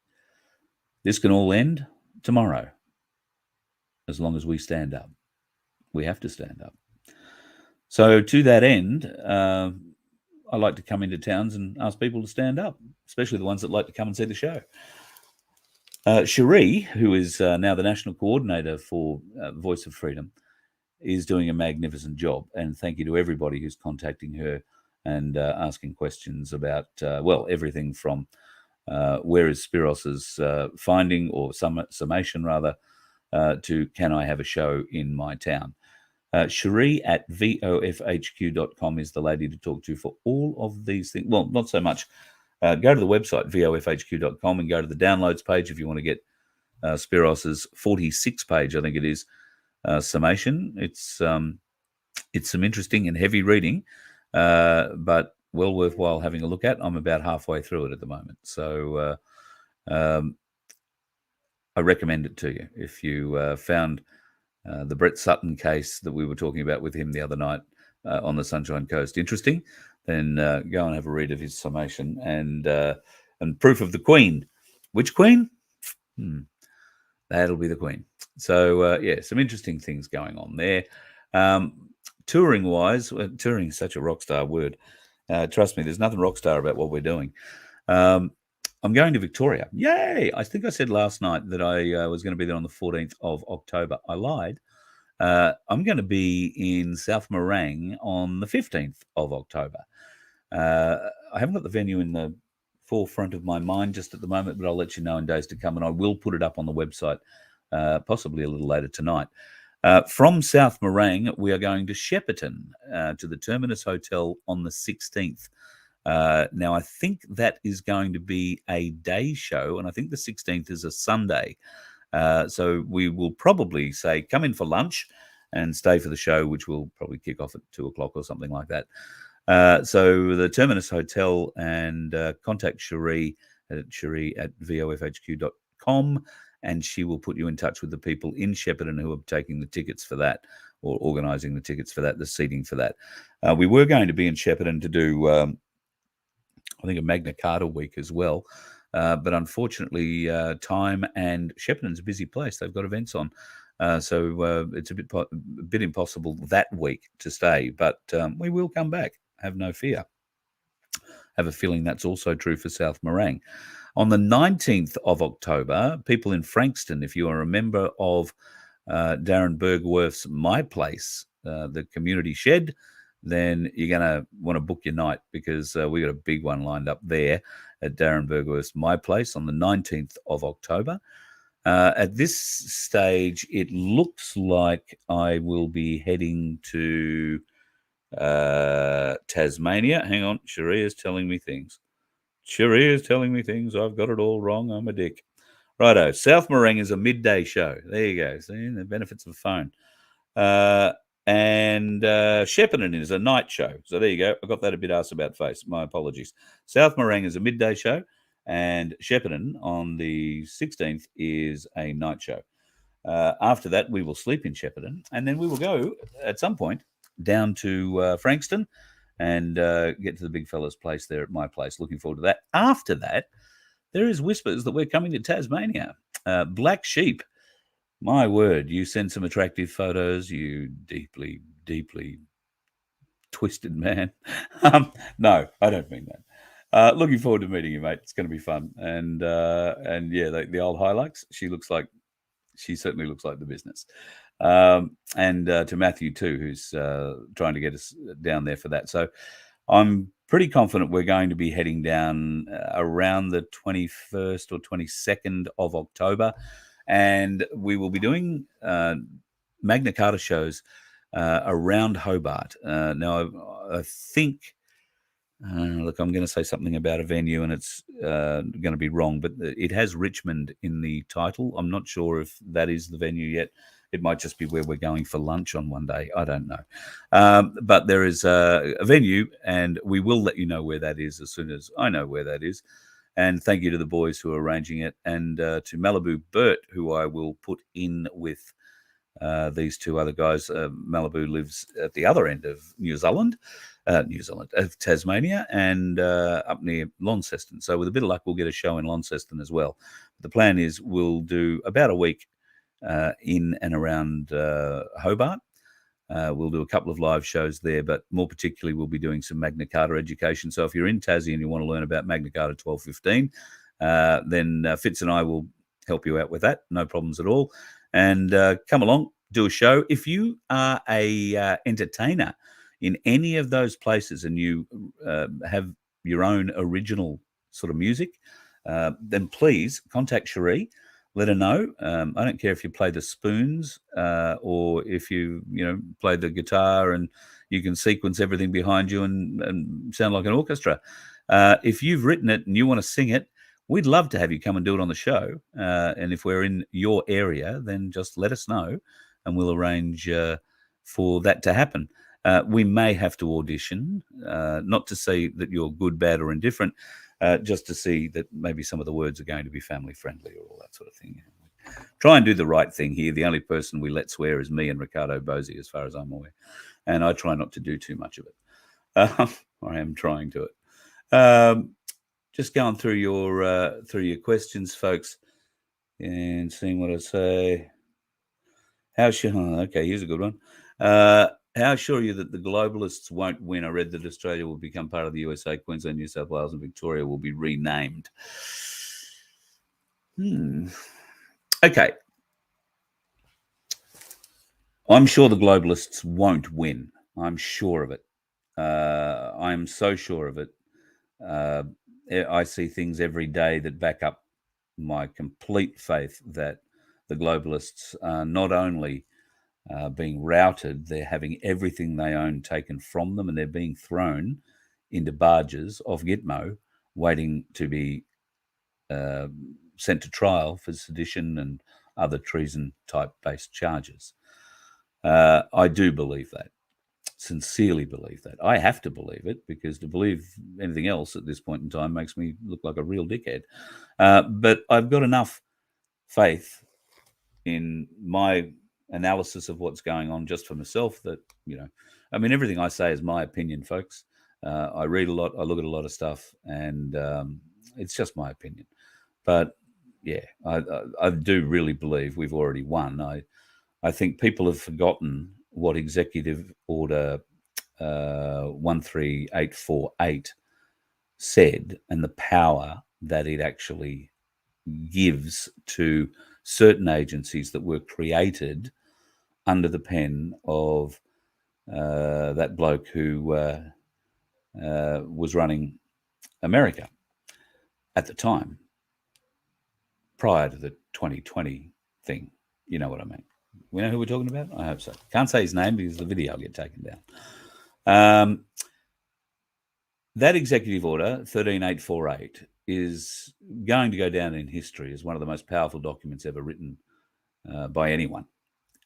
This can all end tomorrow, as long as we stand up. We have to stand up. So to that end, I like to come into towns and ask people to stand up, especially the ones that like to come and see the show. Cherie, who is now the national coordinator for Voice of Freedom, is doing a magnificent job. And thank you to everybody who's contacting her and asking questions about, everything from where is Spiros's finding or summation rather, to can I have a show in my town. Cherie at vofhq.com is the lady to talk to for all of these things. Well, not so much. Go to the website, vofhq.com, and go to the downloads page if you want to get Spiros's 46 page, I think it is, summation. It's some interesting and heavy reading, but well worthwhile having a look at. I'm about halfway through it at the moment. So I recommend it to you. If you found the Brett Sutton case that we were talking about with him the other night on the Sunshine Coast interesting, then go and have a read of his summation and proof of the Queen. Which Queen? That'll be the Queen. So, some interesting things going on there. Touring-wise, touring is such a rock star word. Trust me, there's nothing rock star about what we're doing. I'm going to Victoria. Yay! I think I said last night that I was going to be there on the 14th of October. I lied. I'm going to be in South Morang on the 15th of October. I haven't got the venue in the forefront of my mind just at the moment, but I'll let you know in days to come, and I will put it up on the website possibly a little later tonight. From South Morang, we are going to Shepparton, to the Terminus Hotel on the 16th. Now, I think that is going to be a day show, and I think the 16th is a Sunday. So we will probably say, come in for lunch and stay for the show, which will probably kick off at 2 o'clock or something like that. So the Terminus Hotel, and contact Cherie at vofhq.com, and she will put you in touch with the people in Shepparton who are taking the tickets for that, or organising the tickets for that, the seating for that. We were going to be in Shepparton to do, I think, a Magna Carta week as well. But unfortunately, time, and Shepparton's a busy place. They've got events on. So it's a bit impossible that week to stay. But we will come back. Have no fear. Have a feeling that's also true for South Morang. On the 19th of October, people in Frankston, if you are a member of Darren Bergworth's My Place, the community shed, then you're going to want to book your night, because we got a big one lined up there at Darren Bergworth's My Place on the 19th of October. At this stage, it looks like I will be heading to Tasmania. Hang on, Cherie is telling me things. I've got it all wrong. I'm a dick. Righto. South Morang is a midday show. There you go. See the benefits of a phone. And Shepparton is a night show. So there you go. I got that a bit ass about face. My apologies. South Morang is a midday show, and Shepparton on the 16th is a night show. After that, we will sleep in Shepparton, and then we will go at some point down to Frankston and get to the big fella's place there at My Place. Looking forward to that. After that, there is whispers that we're coming to Tasmania. Black Sheep. My word, you send some attractive photos, you deeply, deeply twisted man. No, I don't mean that. Looking forward to meeting you, mate. It's going to be fun. And yeah, the old Hilux, she certainly looks like the business. And to Matthew too, who's trying to get us down there for that. So I'm pretty confident we're going to be heading down around the 21st or 22nd of October. And we will be doing Magna Carta shows around Hobart. Now, I think, look, I'm going to say something about a venue, and it's going to be wrong, but it has Richmond in the title. I'm not sure if that is the venue yet. It might just be where we're going for lunch on one day. I don't know. But there is a venue, and we will let you know where that is as soon as I know where that is. And thank you to the boys who are arranging it, and to Malibu Bert, who I will put in with these two other guys. Malibu lives at the other end of of Tasmania, and up near Launceston. So with a bit of luck, we'll get a show in Launceston as well. The plan is we'll do about a week in and around Hobart. We'll do a couple of live shows there, but more particularly, we'll be doing some Magna Carta education. So if you're in Tassie and you want to learn about Magna Carta 1215, then Fitz and I will help you out with that. No problems at all. And come along, do a show. If you are a entertainer in any of those places and you have your own original sort of music, then please contact Cherie. Let her know. I don't care if you play the spoons or if you play the guitar and you can sequence everything behind you and sound like an orchestra. If you've written it and you want to sing it, we'd love to have you come and do it on the show. And if we're in your area, then just let us know and we'll arrange for that to happen. We may have to audition, not to say that you're good, bad, or indifferent, just to see that maybe some of the words are going to be family friendly or all that sort of thing. Try and do the right thing here. The only person we let swear is me and Ricardo Bosi, as far as I'm aware. And I try not to do too much of it. I am trying to it. Just going through your questions, folks, and seeing what I say. Okay, here's a good one. How sure are you that the globalists won't win? I read that Australia will become part of the USA, Queensland, New South Wales, and Victoria will be renamed. Okay. I'm sure the globalists won't win. I'm sure of it. I'm so sure of it. I see things every day that back up my complete faith that the globalists are not only being routed, they're having everything they own taken from them, and they're being thrown into barges off Gitmo, waiting to be sent to trial for sedition and other treason-type based charges. I do believe that, sincerely believe that. I have to believe it, because to believe anything else at this point in time makes me look like a real dickhead. But I've got enough faith in my analysis of what's going on just for myself that, everything I say is my opinion, folks. I read a lot, I look at a lot of stuff, and it's just my opinion. But yeah, I do really believe we've already won. I think people have forgotten what Executive Order 13848 said and the power that it actually gives to certain agencies that were created under the pen of that bloke who was running America at the time, prior to the 2020 thing. You know what I mean? We know who we're talking about? I hope so. Can't say his name because the video will get taken down. That Executive Order 13848 is going to go down in history as one of the most powerful documents ever written by anyone.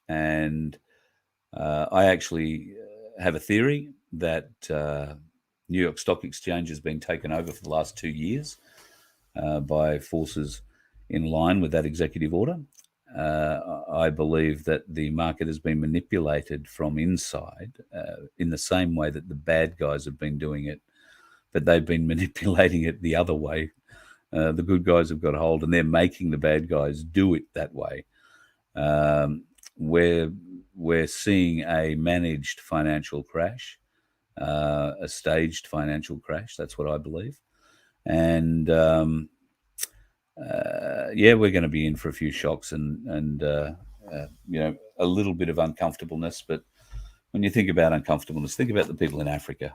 And I actually have a theory that New York Stock Exchange has been taken over for the last 2 years by forces in line with that executive order. I believe that the market has been manipulated from inside in the same way that the bad guys have been doing it, but they've been manipulating it the other way. The good guys have got a hold, and they're making the bad guys do it that way. We're seeing a managed financial crash, a staged financial crash. That's what I believe. And we're going to be in for a few shocks and a little bit of uncomfortableness. But when you think about uncomfortableness, think about the people in Africa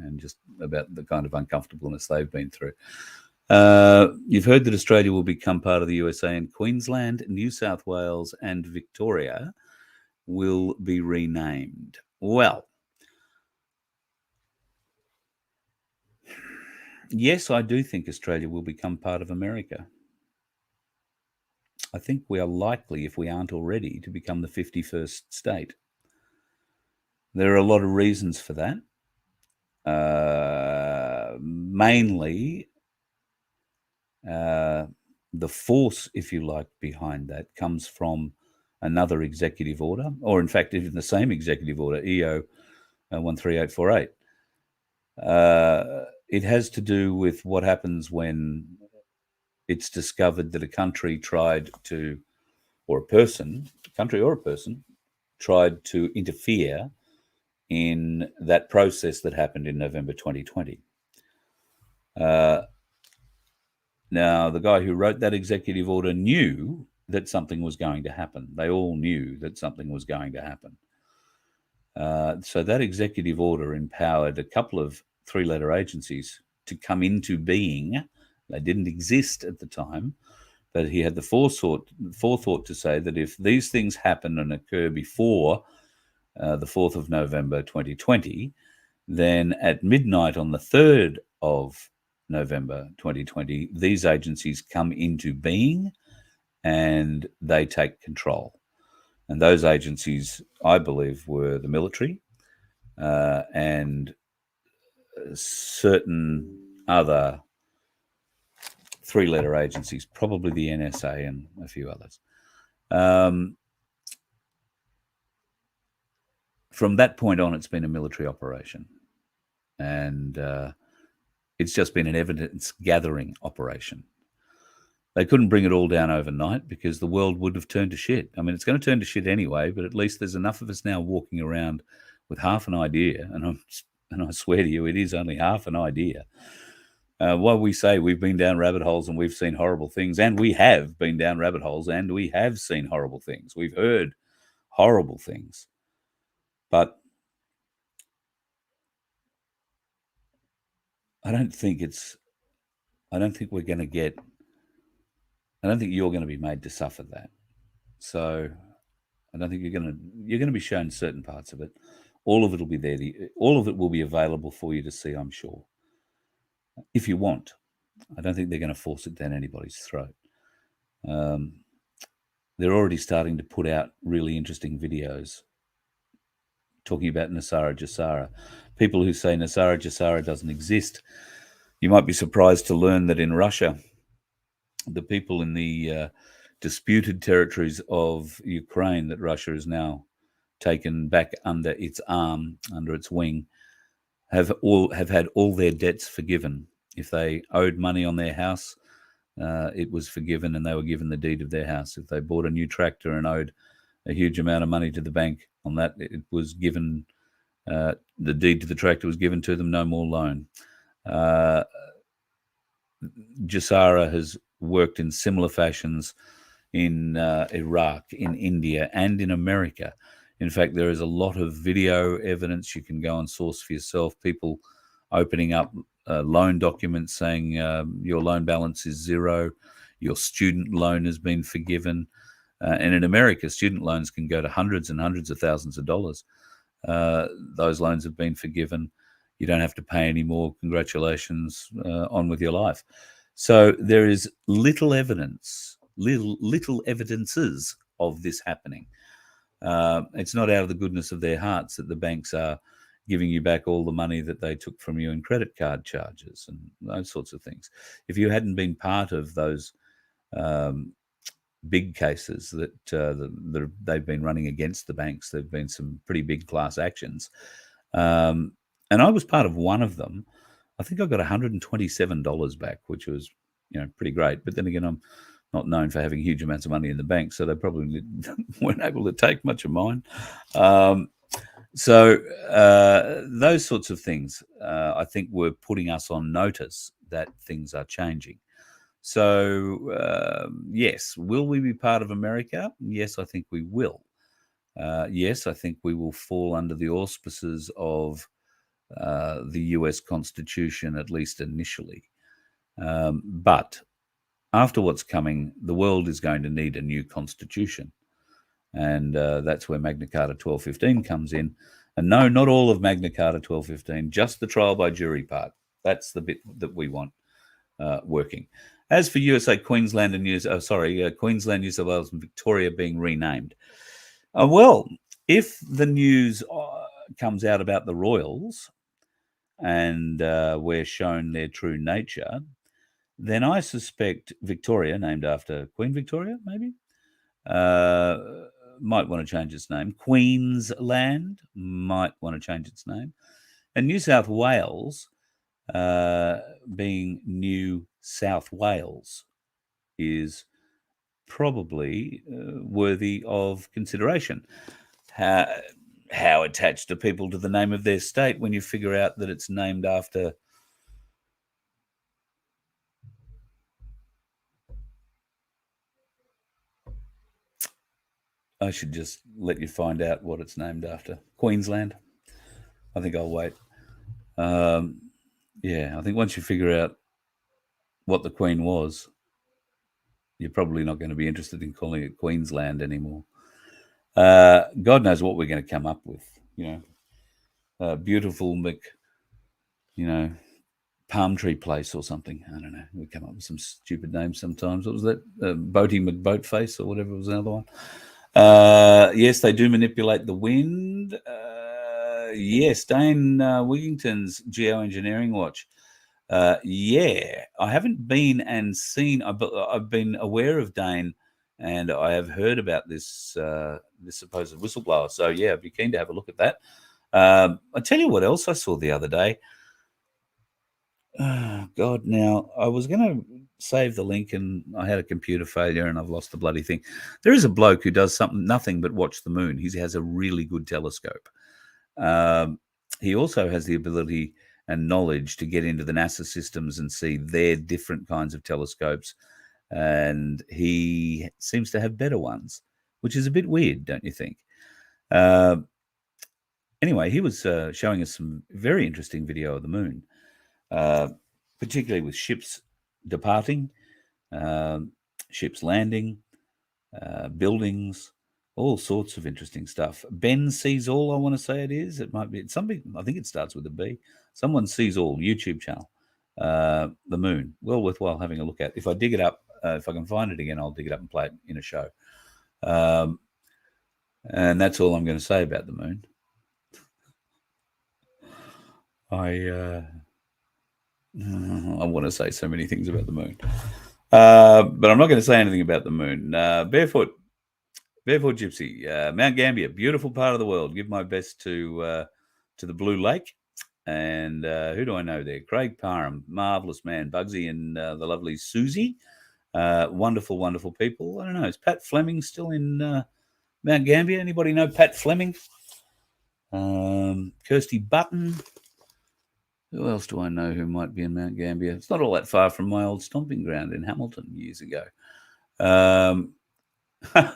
and just about the kind of uncomfortableness they've been through. You've heard that Australia will become part of the USA, and Queensland, New South Wales, and Victoria will be renamed. Well, yes, I do think Australia will become part of America. I think we are likely, if we aren't already, to become the 51st state. There are a lot of reasons for that. Mainly, the force, if you like, behind that comes from another executive order, or in fact, even the same executive order, EO 13848. It has to do with what happens when it's discovered that a country tried to, or a person, tried to interfere in that process that happened in November 2020. Now, the guy who wrote that executive order knew that something was going to happen. They all knew that something was going to happen. So that executive order empowered a couple of three-letter agencies to come into being. They didn't exist at the time, but he had the forethought to say that if these things happen and occur before the 4th of November 2020, then at midnight on the 3rd of November 2020, these agencies come into being and they take control. And those agencies, I believe, were the military and certain other three-letter agencies, probably the NSA and a few others. From that point on, it's been a military operation. And it's just been an evidence-gathering operation. They couldn't bring it all down overnight because the world would have turned to shit. I mean, it's going to turn to shit anyway, but at least there's enough of us now walking around with half an idea, and I swear to you, it is only half an idea. While we say we've been down rabbit holes and we've seen horrible things, and we have been down rabbit holes and we have seen horrible things. We've heard horrible things. But I don't think we're going to get, I don't think you're going to be made to suffer that. So I don't think you're going to be shown certain parts of it. All of it will be there. All of it will be available for you to see, I'm sure, if you want. I don't think they're going to force it down anybody's throat. They're already starting to put out really interesting videos talking about Nasara Jassara. People who say Nasara Jassara doesn't exist. You might be surprised to learn that in Russia, the people in the disputed territories of Ukraine that Russia has now taken back under its arm, under its wing, have had all their debts forgiven. If they owed money on their house, it was forgiven and they were given the deed of their house. If they bought a new tractor and owed a huge amount of money to the bank on that, it was given, the deed to the tractor was given to them, no more loan. Jassara has worked in similar fashions in Iraq, in India, and in America. In fact, there is a lot of video evidence you can go and source for yourself. People opening up loan documents saying your loan balance is zero, your student loan has been forgiven. And in America, student loans can go to hundreds and hundreds of thousands of dollars. Those loans have been forgiven. You don't have to pay anymore. Congratulations, on with your life. So there is little evidences of this happening. It's not out of the goodness of their hearts that the banks are giving you back all the money that they took from you in credit card charges and those sorts of things. If you hadn't been part of those big cases that they've been running against the banks, there've been some pretty big class actions. And I was part of one of them. I think I got $127 back, which was, pretty great. But then again, I'm not known for having huge amounts of money in the bank, so they probably weren't able to take much of mine. So those sorts of things, I think, were putting us on notice that things are changing. So, yes, will we be part of America? Yes, I think we will. Yes, I think we will fall under the auspices of the US Constitution, at least initially. But after what's coming, the world is going to need a new constitution. And that's where Magna Carta 1215 comes in. And no, not all of Magna Carta 1215, just the trial by jury part. That's the bit that we want working. As for USA, Queensland, and Queensland, New South Wales, and Victoria being renamed, well, if the news comes out about the Royals and we're shown their true nature, then I suspect Victoria, named after Queen Victoria, maybe, might want to change its name. Queensland might want to change its name. And New South Wales, being New South Wales, is probably worthy of consideration. How attached are people to the name of their state when you figure out that it's named after I should just let you find out what it's named after. Queensland. I think I'll wait. Yeah, I think once you figure out what the Queen was, you're probably not going to be interested in calling it Queensland anymore. God knows what we're going to come up with. Beautiful palm tree place or something. I don't know. We come up with some stupid names sometimes. What was that? Boaty McBoatface or whatever was another one. Yes, they do manipulate the wind. Yes, Dane Wigington's Geoengineering Watch. Yeah, I haven't been and seen. I've been aware of Dane, and I have heard about this this supposed whistleblower. So yeah, I'd be keen to have a look at that. I tell you what else I saw the other day. God, now I was going to save the link, and I had a computer failure, and I've lost the bloody thing. There is a bloke who does nothing but watch the moon. He has a really good telescope. He also has the ability and knowledge to get into the NASA systems and see their different kinds of telescopes, and he seems to have better ones, which is a bit weird, don't you think? Anyway, he was showing us some very interesting video of the moon. Particularly with ships departing, ships landing, buildings, all sorts of interesting stuff. Ben Sees All, I want to say it is. It might be something. I think it starts with a B. Someone Sees All YouTube channel. The moon. Well worthwhile having a look at. If I dig it up, if I can find it again, I'll dig it up and play it in a show. And that's all I'm going to say about the moon. I want to say so many things about the moon, but I'm not going to say anything about the moon. Barefoot Gypsy, Mount Gambier, beautiful part of the world. Give my best to the Blue Lake, and who do I know there? Craig Parham, marvelous man. Bugsy and the lovely Susie, wonderful, wonderful people. I don't know. Is Pat Fleming still in Mount Gambier? Anybody know Pat Fleming? Kirsty Button. Who else do I know who might be in Mount Gambier? It's not all that far from my old stomping ground in Hamilton years ago.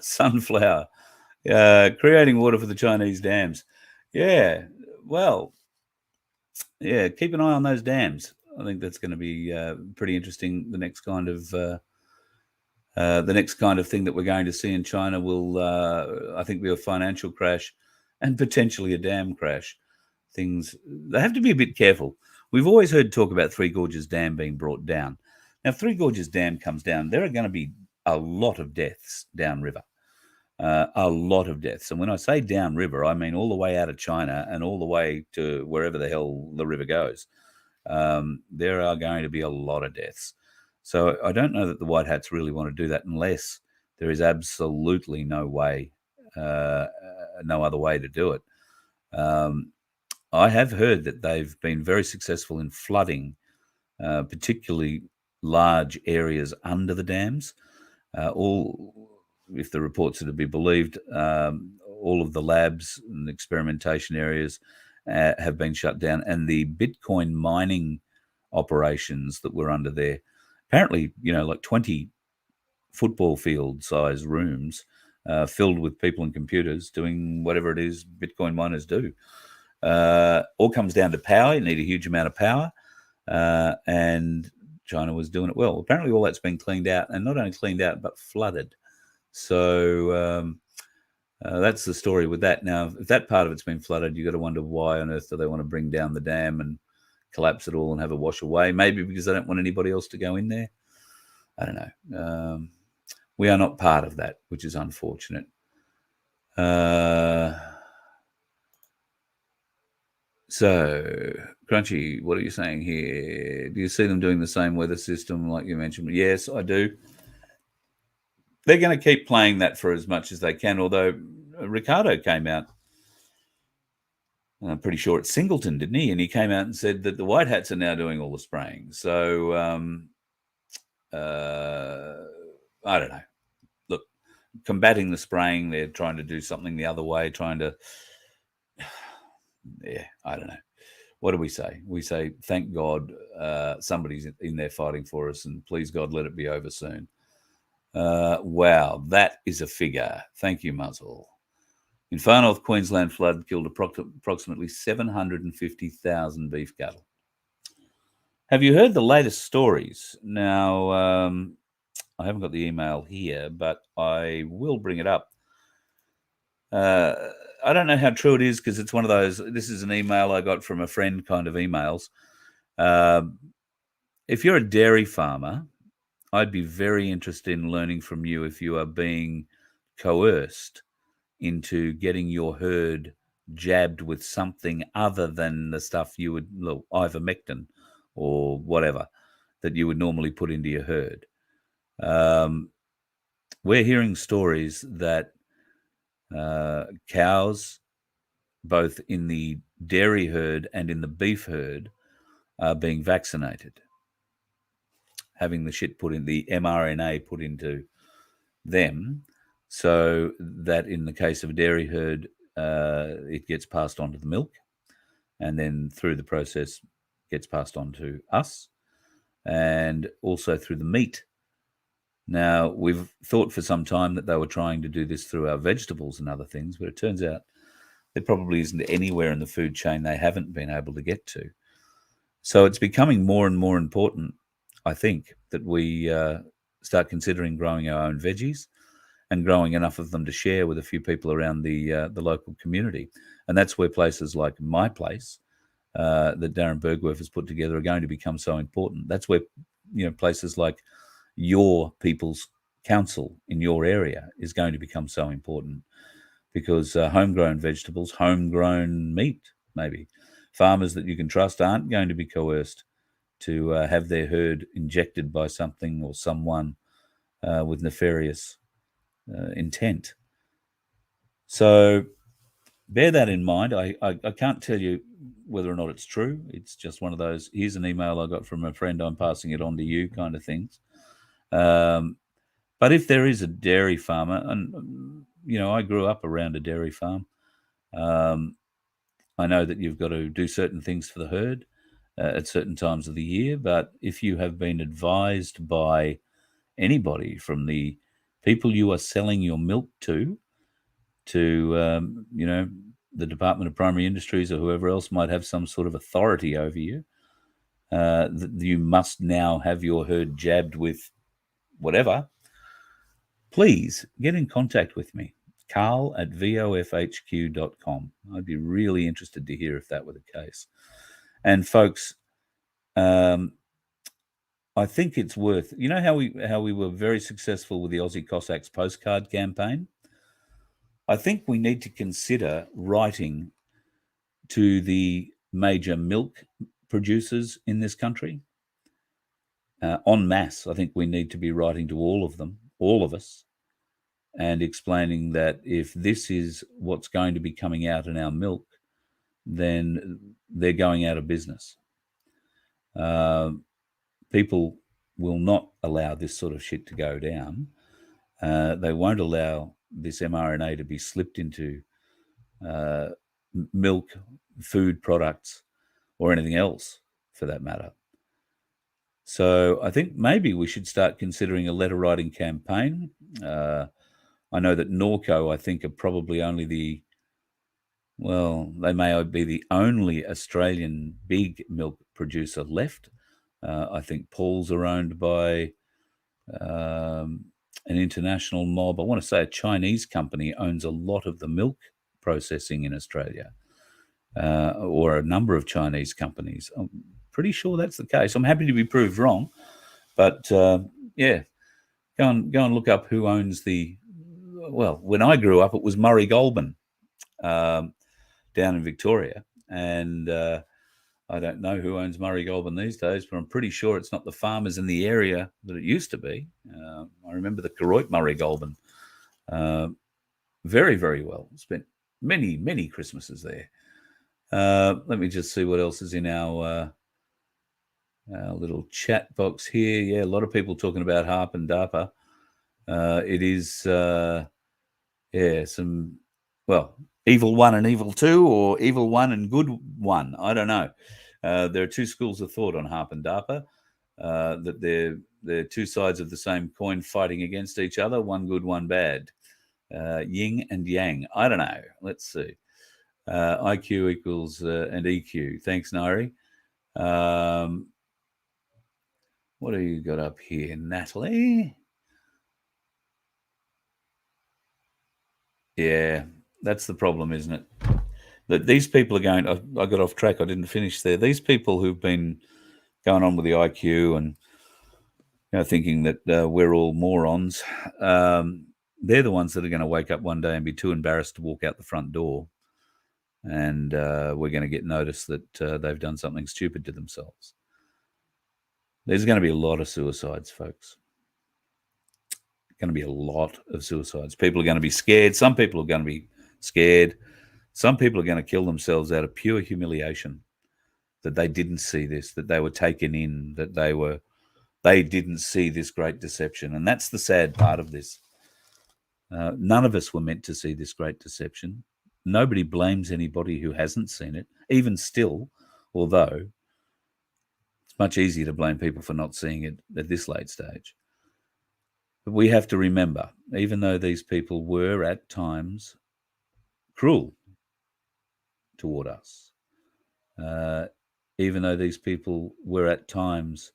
Sunflower, creating water for the Chinese dams. Yeah, well, yeah, keep an eye on those dams. I think that's going to be pretty interesting. The next kind of thing that we're going to see in China will, I think, be a financial crash and potentially a dam crash. They have to be a bit careful. We've always heard talk about Three Gorges Dam being brought down. Now, if Three Gorges Dam comes down, there are going to be a lot of deaths downriver. A lot of deaths. And when I say downriver, I mean all the way out of China and all the way to wherever the hell the river goes. There are going to be a lot of deaths. So I don't know that the White Hats really want to do that unless there is absolutely no way, no other way to do it. I have heard that they've been very successful in flooding, particularly large areas under the dams. If the reports are to be believed, all of the labs and experimentation areas have been shut down, and the Bitcoin mining operations that were under there, apparently, like 20 football field size rooms filled with people and computers doing whatever it is Bitcoin miners do. All comes down to power. You need a huge amount of power, and China was doing it well. Apparently all that's been cleaned out, and not only cleaned out, but flooded. So that's the story with that. Now, if that part of it's been flooded, you've got to wonder why on earth do they want to bring down the dam and collapse it all and have it wash away? Maybe because they don't want anybody else to go in there. I don't know. We are not part of that, which is unfortunate. So, Crunchy, what are you saying here? Do you see them doing the same weather system like you mentioned? Yes, I do. They're going to keep playing that for as much as they can, although Ricardo came out, I'm pretty sure it's Singleton, didn't he? And he came out and said that the White Hats are now doing all the spraying. So, I don't know. Look, combating the spraying, they're trying to do something the other way, yeah, I don't know. What do we say? We say, thank God somebody's in there fighting for us, and please God, let it be over soon. Wow, that is a figure. Thank you, Muzzle. In far north Queensland, flood killed approximately 750,000 beef cattle. Have you heard the latest stories? Now, I haven't got the email here, but I will bring it up. I don't know how true it is because it's one of those. This is an email I got from a friend kind of emails. If you're a dairy farmer, I'd be very interested in learning from you if you are being coerced into getting your herd jabbed with something other than the stuff you would, ivermectin or whatever, that you would normally put into your herd. We're hearing stories that cows, both in the dairy herd and in the beef herd, are being vaccinated, having the shit put in, the mRNA put into them, so that in the case of a dairy herd, it gets passed on to the milk, and then through the process gets passed on to us, and also through the meat. Now, we've thought for some time that they were trying to do this through our vegetables and other things, but it turns out there probably isn't anywhere in the food chain they haven't been able to get to. So it's becoming more and more important, I think, that we start considering growing our own veggies and growing enough of them to share with a few people around the local community. And that's where places like my place that Darren Bergwerf has put together are going to become so important. That's where, places like your People's Council in your area is going to become so important, because homegrown vegetables, homegrown meat, maybe, farmers that you can trust aren't going to be coerced to have their herd injected by something or someone with nefarious intent. So bear that in mind. I can't tell you whether or not it's true. It's just one of those, here's an email I got from a friend, I'm passing it on to you kind of things. But if there is a dairy farmer, and, I grew up around a dairy farm, I know that you've got to do certain things for the herd at certain times of the year, but if you have been advised by anybody from the people you are selling your milk to the Department of Primary Industries or whoever else might have some sort of authority over you, that you must now have your herd jabbed with whatever, please get in contact with me, carl@vofhq.com. I'd be really interested to hear if that were the case. And folks, I think it's worth, how we were very successful with the Aussie Cossacks postcard campaign? I think we need to consider writing to the major milk producers in this country en masse. I think we need to be writing to all of them, all of us, and explaining that if this is what's going to be coming out in our milk, then they're going out of business. People will not allow this sort of shit to go down. They won't allow this mRNA to be slipped into milk, food products, or anything else for that matter. So I think maybe we should start considering a letter writing campaign. I know that Norco, I think, are probably only they may be the only Australian big milk producer left. I think Paul's are owned by an international mob. I want to say a Chinese company owns a lot of the milk processing in Australia, or a number of Chinese companies. I'm pretty sure that's the case. I'm happy to be proved wrong, but go and look up who owns the. Well, when I grew up, it was Murray Goulburn down in Victoria, and I don't know who owns Murray Goulburn these days, but I'm pretty sure it's not the farmers in the area that it used to be. I remember the Koroit Murray Goulburn very, very well. Spent many, many Christmases there. Let me just see what else is in our little chat box here. Yeah, a lot of people talking about Harp and Darper. It is, some, evil 1 and evil 2, or evil 1 and good 1. I don't know. There are two schools of thought on Harp and Darper. that they're two sides of the same coin fighting against each other, one good, one bad. Yin and yang. I don't know. Let's see. IQ equals and EQ. Thanks, Nairi. What have you got up here, Natalie? Yeah, that's the problem, isn't it? That these people are going. I got off track. I didn't finish there. These people who've been going on with the IQ and thinking that we're all morons, they're the ones that are going to wake up one day and be too embarrassed to walk out the front door, and we're going to get notice that they've done something stupid to themselves. There's going to be a lot of suicides, folks. Going to be a lot of suicides. People are going to be scared. Some people are going to be scared. Some people are going to kill themselves out of pure humiliation that they didn't see this, that they were taken in, that they didn't see this great deception. And that's the sad part of this. None of us were meant to see this great deception. Nobody blames anybody who hasn't seen it, even still, although it's much easier to blame people for not seeing it at this late stage. But we have to remember, even though these people were at times cruel toward us, even though these people were at times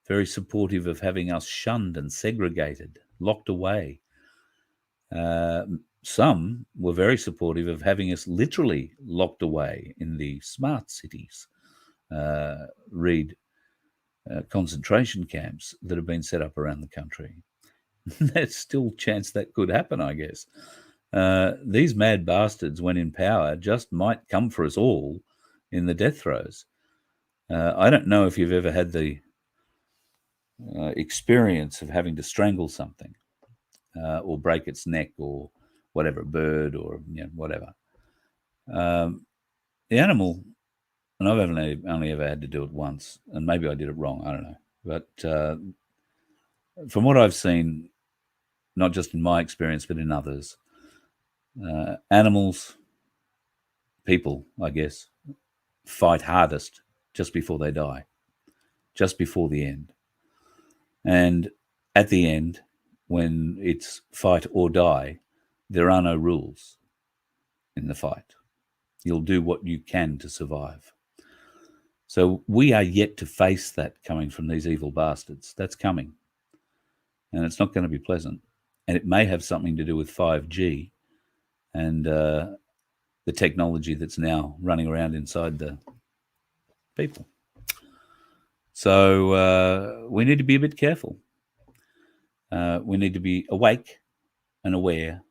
very supportive of having us shunned and segregated, locked away, some were very supportive of having us literally locked away in the smart cities, read concentration camps that have been set up around the country. There's still a chance that could happen, I guess. These mad bastards, when in power, just might come for us all in the death throes. I don't know if you've ever had the experience of having to strangle something or break its neck or whatever, a bird or whatever. The animal, and I've only ever had to do it once, and maybe I did it wrong, I don't know. But from what I've seen, not just in my experience, but in others, animals, people, I guess, fight hardest just before they die, just before the end. And at the end, when it's fight or die, there are no rules in the fight. You'll do what you can to survive. So we are yet to face that coming from these evil bastards. That's coming. And it's not going to be pleasant. And it may have something to do with 5G and the technology that's now running around inside the people. So we need to be a bit careful. We need to be awake and aware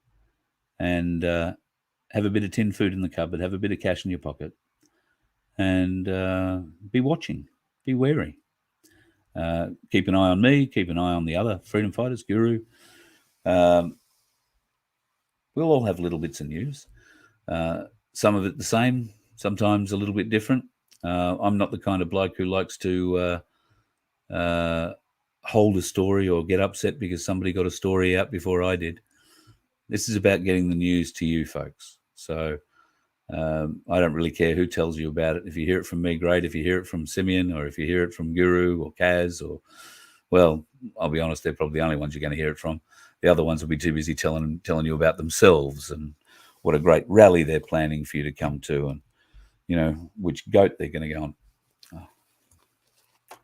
and have a bit of tin food in the cupboard, have a bit of cash in your pocket, and be watching, be wary. Keep an eye on me, keep an eye on the other freedom fighters, Guru. We'll all have little bits of news. Some of it the same, sometimes a little bit different. I'm not the kind of bloke who likes to hold a story or get upset because somebody got a story out before I did. This is about getting the news to you folks. So I don't really care who tells you about it. If you hear it from me, great. If you hear it from Simeon or if you hear it from Guru or Kaz or, well, I'll be honest, they're probably the only ones you're going to hear it from. The other ones will be too busy telling you about themselves and what a great rally they're planning for you to come to and, which goat they're going to go on. Oh.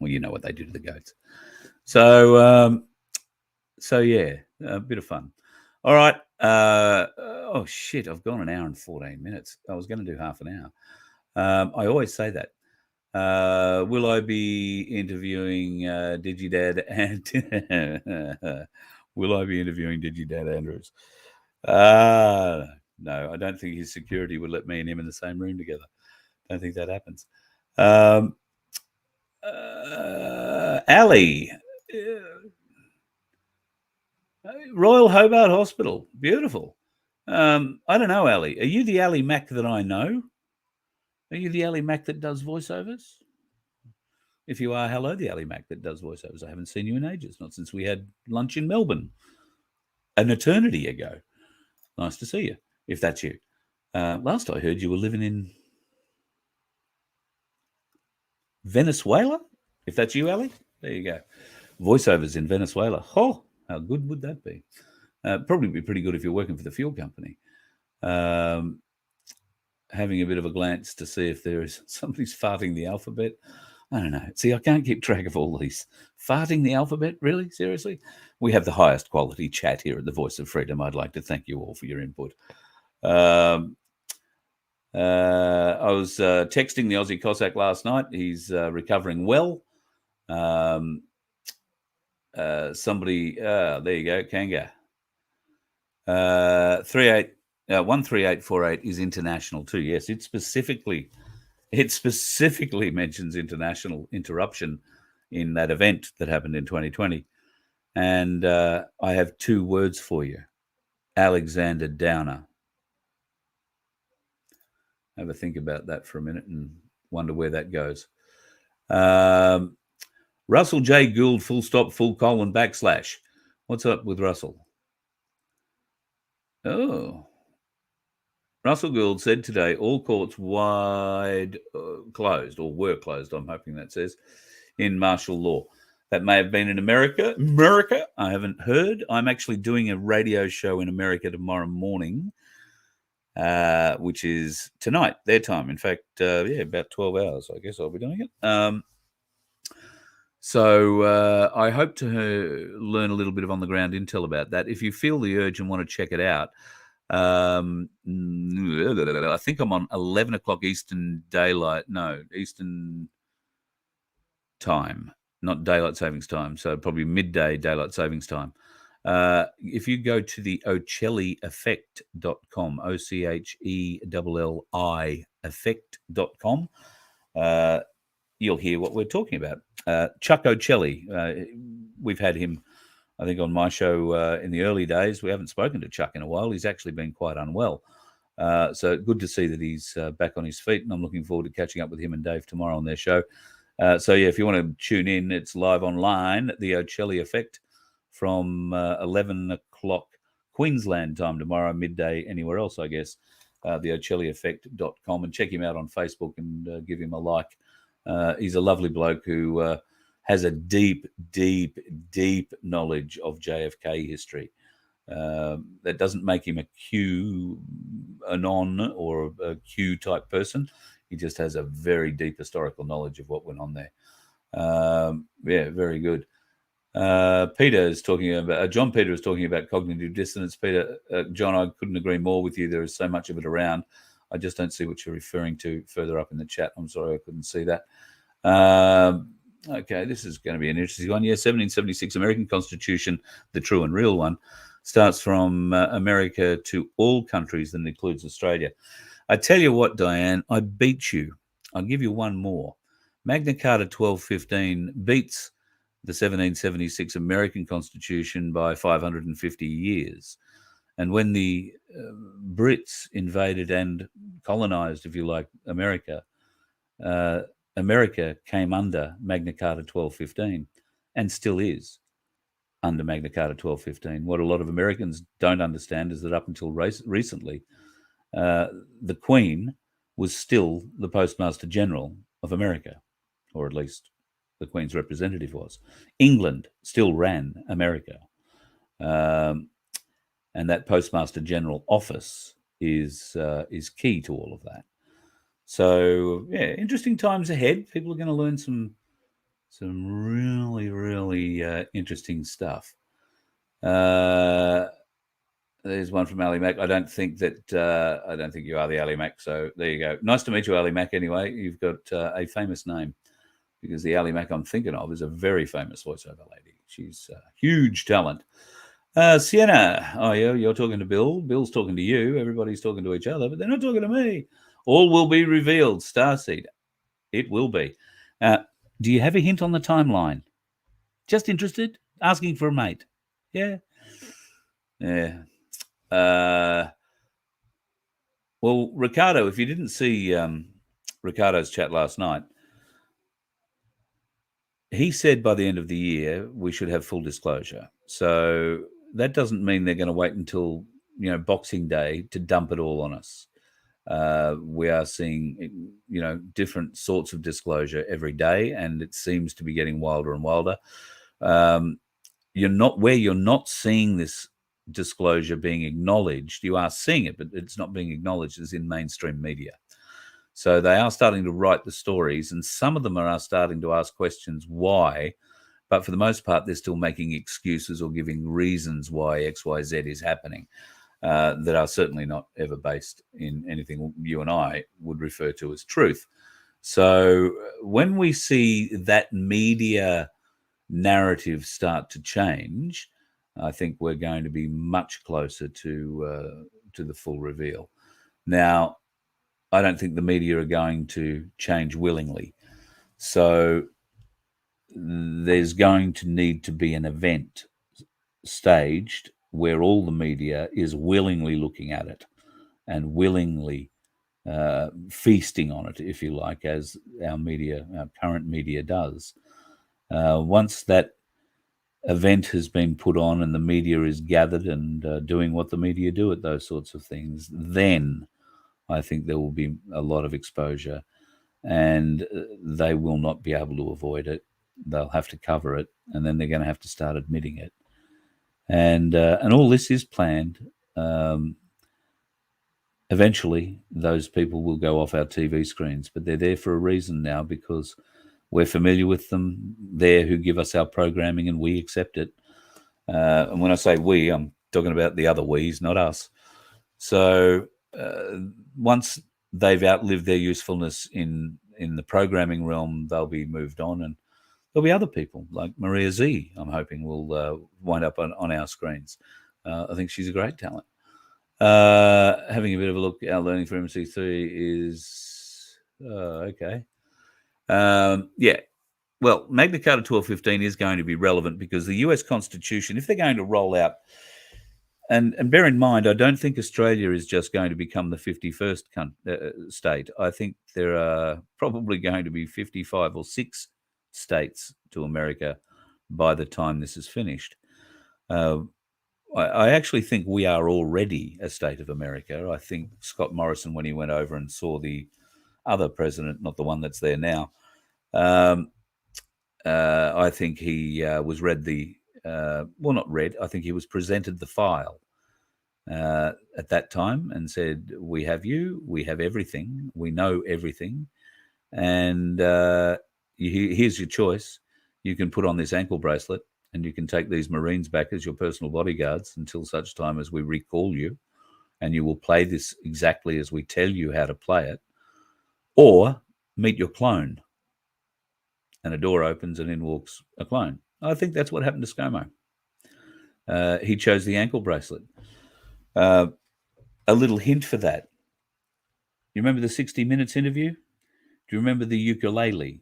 Well, you know what they do to the goats. So yeah, a bit of fun. All right. Oh, shit, I've gone an hour and 14 minutes. I was going to do half an hour. I always say that. Will I be interviewing Digidad and... Will I be interviewing Digidad Andrews? No, I don't think his security would let me and him in the same room together. Don't think that happens. Ali, Royal Hobart Hospital, beautiful. I don't know, Ali. Are you the Ali Mac that I know? Are you the Ali Mac that does voiceovers? If you are, hello, the Ali Mac that does voiceovers. I haven't seen you in ages, not since we had lunch in Melbourne an eternity ago. Nice to see you, if that's you. Last I heard you were living in Venezuela. If that's you, Ali, There you go. Voiceovers in Venezuela. Oh, how good would that be? Probably be pretty good if you're working for the fuel company. Having a bit of a glance to see if there is somebody's farting the alphabet. I don't know. See, I can't keep track of all these. Farting the alphabet? Really? Seriously? We have the highest quality chat here at the Voice of Freedom. I'd like to thank you all for your input. I was texting the Aussie Cossack last night. He's recovering well. Somebody, there you go, Kanga. 13848 is international too. Yes, it specifically mentions international interruption in that event that happened in 2020. And I have two words for you. Alexander Downer. Have a think about that for a minute and wonder where that goes. Russell J. Gould, full stop, full colon, backslash. What's up with Russell? Oh. Russell Gould said today all courts wide closed, or were closed, I'm hoping that says, in martial law. That may have been in America. I haven't heard. I'm actually doing a radio show in America tomorrow morning, which is tonight, their time. In fact, about 12 hours, I guess I'll be doing it. So I hope to learn a little bit of on-the-ground intel about that. If you feel the urge and want to check it out, I think I'm on 11 o'clock Eastern time, not daylight savings time. So probably midday daylight savings time. If you go to the OChelliEffect.com, OCHELLI effect.com, you'll hear what we're talking about. Chuck Ocelli, we've had him, I think, on my show in the early days. We haven't spoken to Chuck in a while. He's actually been quite unwell. So good to see that he's back on his feet, and I'm looking forward to catching up with him and Dave tomorrow on their show. If you want to tune in, it's live online at the Ocelli Effect from 11 o'clock Queensland time tomorrow, midday anywhere else, I guess. The OChelliEffect.com, and check him out on Facebook and give him a like. He's a lovely bloke who has a deep, deep, deep knowledge of JFK history. That doesn't make him a QAnon or a Q type person. He just has a very deep historical knowledge of what went on there. Very good. Peter is talking about, John Peter is talking about cognitive dissonance. Peter, John, I couldn't agree more with you. There is so much of it around. I just don't see what you're referring to further up in the chat. I'm sorry, I couldn't see that. Okay, this is going to be an interesting one. Yeah, 1776 American Constitution, the true and real one, starts from America to all countries and includes Australia. I tell you what, Diane, I beat you. I'll give you one more. Magna Carta 1215 beats the 1776 American Constitution by 550 years. And when the Brits invaded and colonized, if you like, America, America came under Magna Carta 1215 and still is under Magna Carta 1215. What a lot of Americans don't understand is that up until recently, the Queen was still the Postmaster General of America, or at least the Queen's representative was. England still ran America. And that Postmaster General office is key to all of that. So, yeah, interesting times ahead. People are going to learn some really, really interesting stuff. There's one from Ali Mac. I don't think you are the Ali Mac. So there you go. Nice to meet you, Ali Mac. Anyway, you've got a famous name, because the Ali Mac I'm thinking of is a very famous voiceover lady. She's a huge talent. Sienna, oh yeah, you're talking to Bill. Bill's talking to you. Everybody's talking to each other, but they're not talking to me. All will be revealed. Starseed, it will be. Do you have a hint on the timeline? Just interested? Asking for a mate. Yeah. Yeah. Well, Ricardo, if you didn't see Ricardo's chat last night, he said by the end of the year we should have full disclosure. So that doesn't mean they're going to wait until Boxing Day to dump it all on us. We are seeing, different sorts of disclosure every day, and it seems to be getting wilder and wilder. You're not seeing this disclosure being acknowledged. You are seeing it, but it's not being acknowledged as in mainstream media. So they are starting to write the stories, and some of them are starting to ask questions why. But for the most part, they're still making excuses or giving reasons why X, Y, Z is happening that are certainly not ever based in anything you and I would refer to as truth. So when we see that media narrative start to change, I think we're going to be much closer to the full reveal. Now, I don't think the media are going to change willingly. So there's going to need to be an event staged where all the media is willingly looking at it and willingly feasting on it, if you like, as our current media does. Once that event has been put on and the media is gathered and doing what the media do at those sorts of things, then I think there will be a lot of exposure, and they will not be able to avoid it. They'll have to cover it, and then they're going to have to start admitting it. And all this is planned. Eventually, those people will go off our TV screens, but they're there for a reason now, because we're familiar with them. They're who give us our programming, and we accept it. And when I say we, I'm talking about the other we's, not us. So once they've outlived their usefulness in the programming realm, they'll be moved on, and there'll be other people like Maria Z, I'm hoping, will wind up on our screens. I think she's a great talent. Having a bit of a look, our learning for MC3 is okay. Yeah. Well, Magna Carta 1215 is going to be relevant because the US Constitution, if they're going to roll out, and bear in mind, I don't think Australia is just going to become the 51st state. I think there are probably going to be 55 or 6 states to America by the time this is finished. I actually think we are already a state of America. I think Scott Morrison, when he went over and saw the other president, not the one that's there now, I think he was read not read, I think he was presented the file at that time and said, we have you, we have everything, we know everything, and here's your choice. You can put on this ankle bracelet, and you can take these Marines back as your personal bodyguards until such time as we recall you, and you will play this exactly as we tell you how to play it, or meet your clone. And a door opens and in walks a clone. I think that's what happened to ScoMo. He chose the ankle bracelet. A little hint for that. You remember the 60 Minutes interview? Do you remember the ukulele?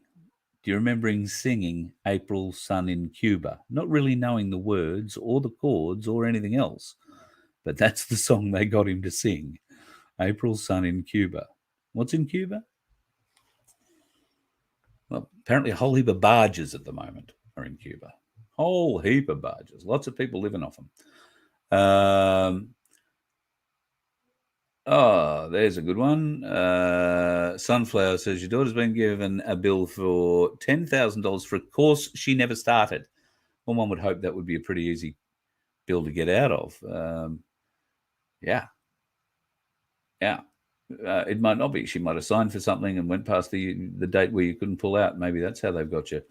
Do you remember him singing April Sun in Cuba? Not really knowing the words or the chords or anything else, but that's the song they got him to sing. April Sun in Cuba. What's in Cuba? Well, apparently a whole heap of barges at the moment are in Cuba. Whole heap of barges. Lots of people living off them. There's a good one. Sunflower says, your daughter's been given a bill for $10,000 for a course she never started. Well, one would hope that would be a pretty easy bill to get out of. Yeah. It might not be. She might have signed for something and went past the date where you couldn't pull out. Maybe that's how they've got you.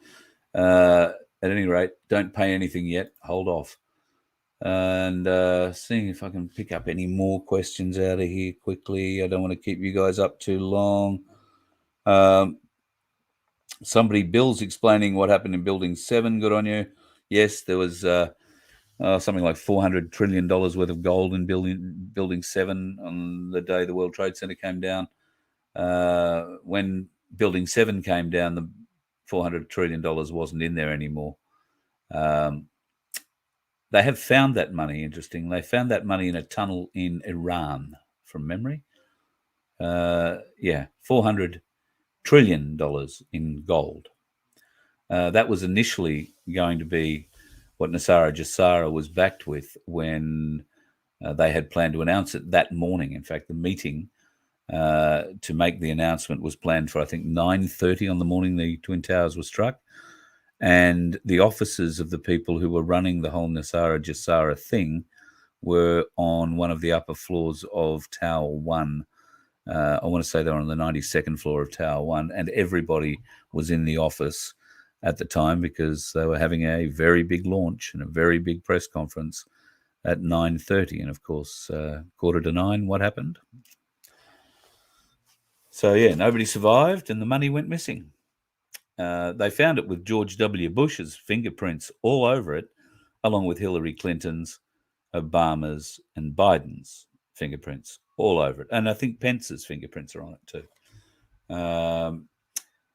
At any rate, don't pay anything yet. Hold off. And seeing if I can pick up any more questions out of here quickly. I don't want to keep you guys up too long. Bill's explaining what happened in Building 7. Good on you. Yes, there was something like $400 trillion worth of gold in Building 7 on the day the World Trade Center came down. When Building 7 came down, the $400 trillion wasn't in there anymore. They have found that money, interesting. They found that money in a tunnel in Iran, from memory. $400 trillion in gold. That was initially going to be what Nasara Jassara was backed with when they had planned to announce it that morning. In fact, the meeting to make the announcement was planned for, I think, 9:30 on the morning the Twin Towers were struck. And the offices of the people who were running the whole Nasara Jasara thing were on one of the upper floors of Tower 1. I want to say they were on the 92nd floor of Tower 1, and everybody was in the office at the time because they were having a very big launch and a very big press conference at 9:30. And, of course, 9:15, what happened? So, yeah, nobody survived and the money went missing. They found it with George W. Bush's fingerprints all over it, along with Hillary Clinton's, Obama's, and Biden's fingerprints all over it. And I think Pence's fingerprints are on it too.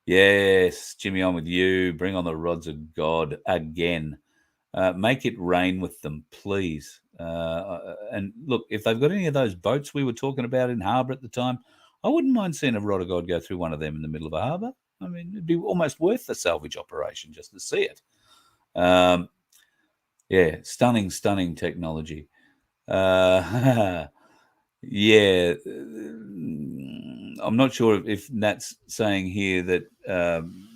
Yes, Jimmy, on with you. Bring on the rods of God again. Make it rain with them, please. And look, if they've got any of those boats we were talking about in harbour at the time, I wouldn't mind seeing a rod of God go through one of them in the middle of a harbour. I mean, it'd be almost worth the salvage operation just to see it. Yeah, stunning technology. Yeah, I'm not sure if Nat's saying here that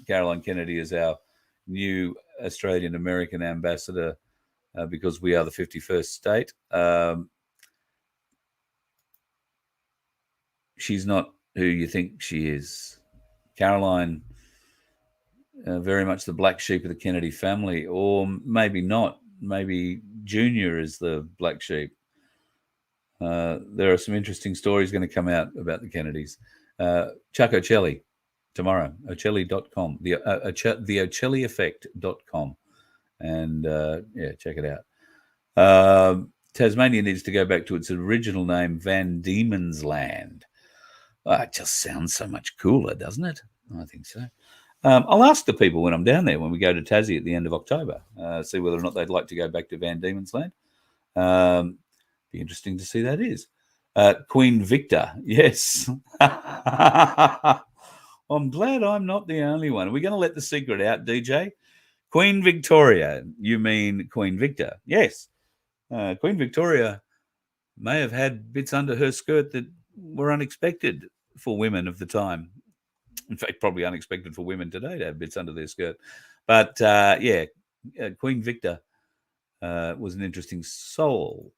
Caroline Kennedy is our new Australian-American ambassador because we are the 51st state. She's not who you think she is. Caroline, very much the black sheep of the Kennedy family, or maybe not. Maybe Junior is the black sheep. There are some interesting stories going to come out about the Kennedys. Chuck Ocelli tomorrow, ocelli.com, the ocellieffect.com. And yeah, check it out. Tasmania needs to go back to its original name, Van Diemen's Land. It just sounds so much cooler, doesn't it? I think so. I'll ask the people when I'm down there, when we go to Tassie at the end of October, see whether or not they'd like to go back to Van Diemen's Land. Be interesting to see that is. Queen Victor, yes. I'm glad I'm not the only one. Are we going to let the secret out, DJ? Queen Victoria, you mean Queen Victor? Yes. Queen Victoria may have had bits under her skirt that were unexpected for women of the time. In fact, probably unexpected for women today to have bits under their skirt. But, yeah, Queen Victor was an interesting soul.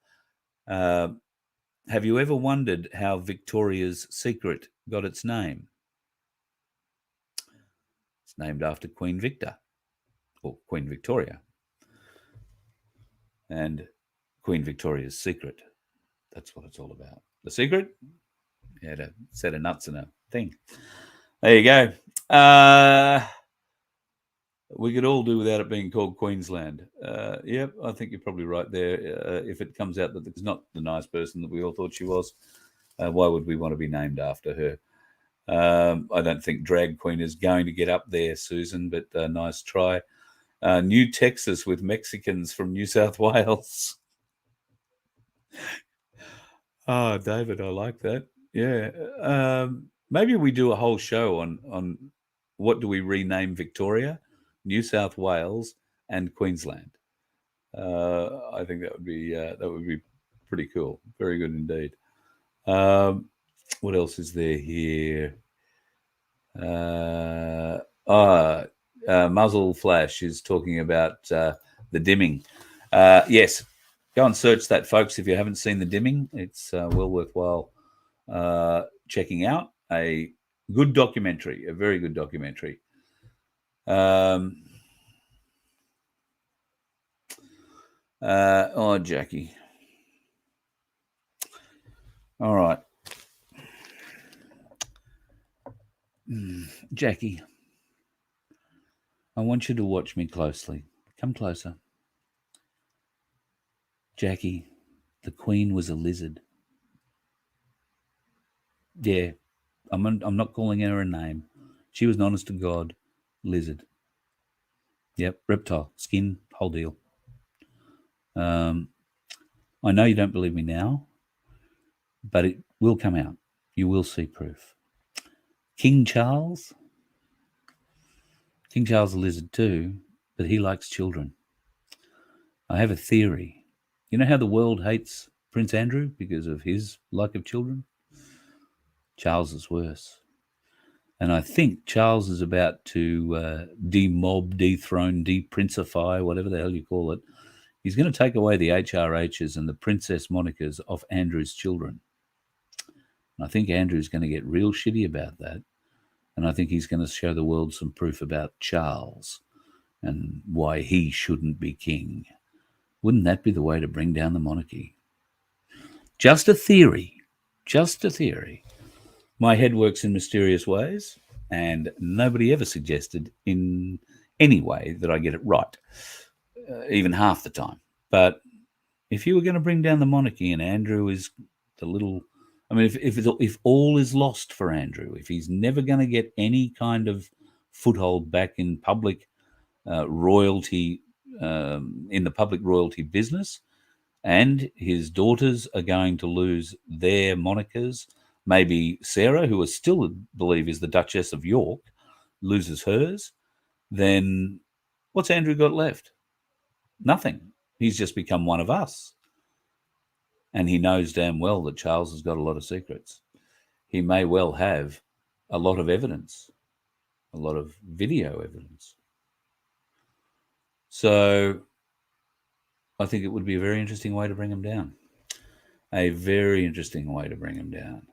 Have you ever wondered how Victoria's Secret got its name? It's named after Queen Victor, or Queen Victoria. And Queen Victoria's Secret, that's what it's all about. The secret? You had a set of nuts in a thing. There you go. We could all do without it being called Queensland. Yep, I think you're probably right there. If it comes out that it's not the nice person that we all thought she was, why would we want to be named after her? I don't think Drag Queen is going to get up there, Susan, but nice try. New Texas with Mexicans from New South Wales. Oh, David, I like that. Yeah. Maybe we do a whole show on what do we rename Victoria, New South Wales, and Queensland. I think that would be pretty cool. Very good indeed. What else is there here? Muzzle Flash is talking about the dimming. Yes, go and search that, folks. If you haven't seen the dimming, it's well worthwhile checking out. A good documentary, a very good documentary. Jackie. All right. Jackie, I want you to watch me closely. Come closer. Jackie, the Queen was a lizard. Yeah, I'm not calling her a name. She was an honest to God lizard. Yep, reptile, skin, whole deal. I know you don't believe me now, but it will come out. You will see proof. King Charles is a lizard too, but he likes children. I have a theory. You know how the world hates Prince Andrew because of his like of children? Charles is worse. And I think Charles is about to demob, dethrone, deprincify, whatever the hell you call it. He's going to take away the HRHs and the princess monikers off Andrew's children. And I think Andrew's going to get real shitty about that. And I think he's going to show the world some proof about Charles and why he shouldn't be king. Wouldn't that be the way to bring down the monarchy? Just a theory. Just a theory. My head works in mysterious ways, and nobody ever suggested in any way that I get it right, even half the time. But if you were going to bring down the monarchy and Andrew is the little... I mean, if all is lost for Andrew, if he's never going to get any kind of foothold back in public royalty, in the public royalty business, and his daughters are going to lose their monikers, maybe Sarah, who I still believe is the Duchess of York, loses hers, then what's Andrew got left? Nothing. He's just become one of us. And he knows damn well that Charles has got a lot of secrets. He may well have a lot of evidence, a lot of video evidence. So I think it would be a very interesting way to bring him down. A very interesting way to bring him down.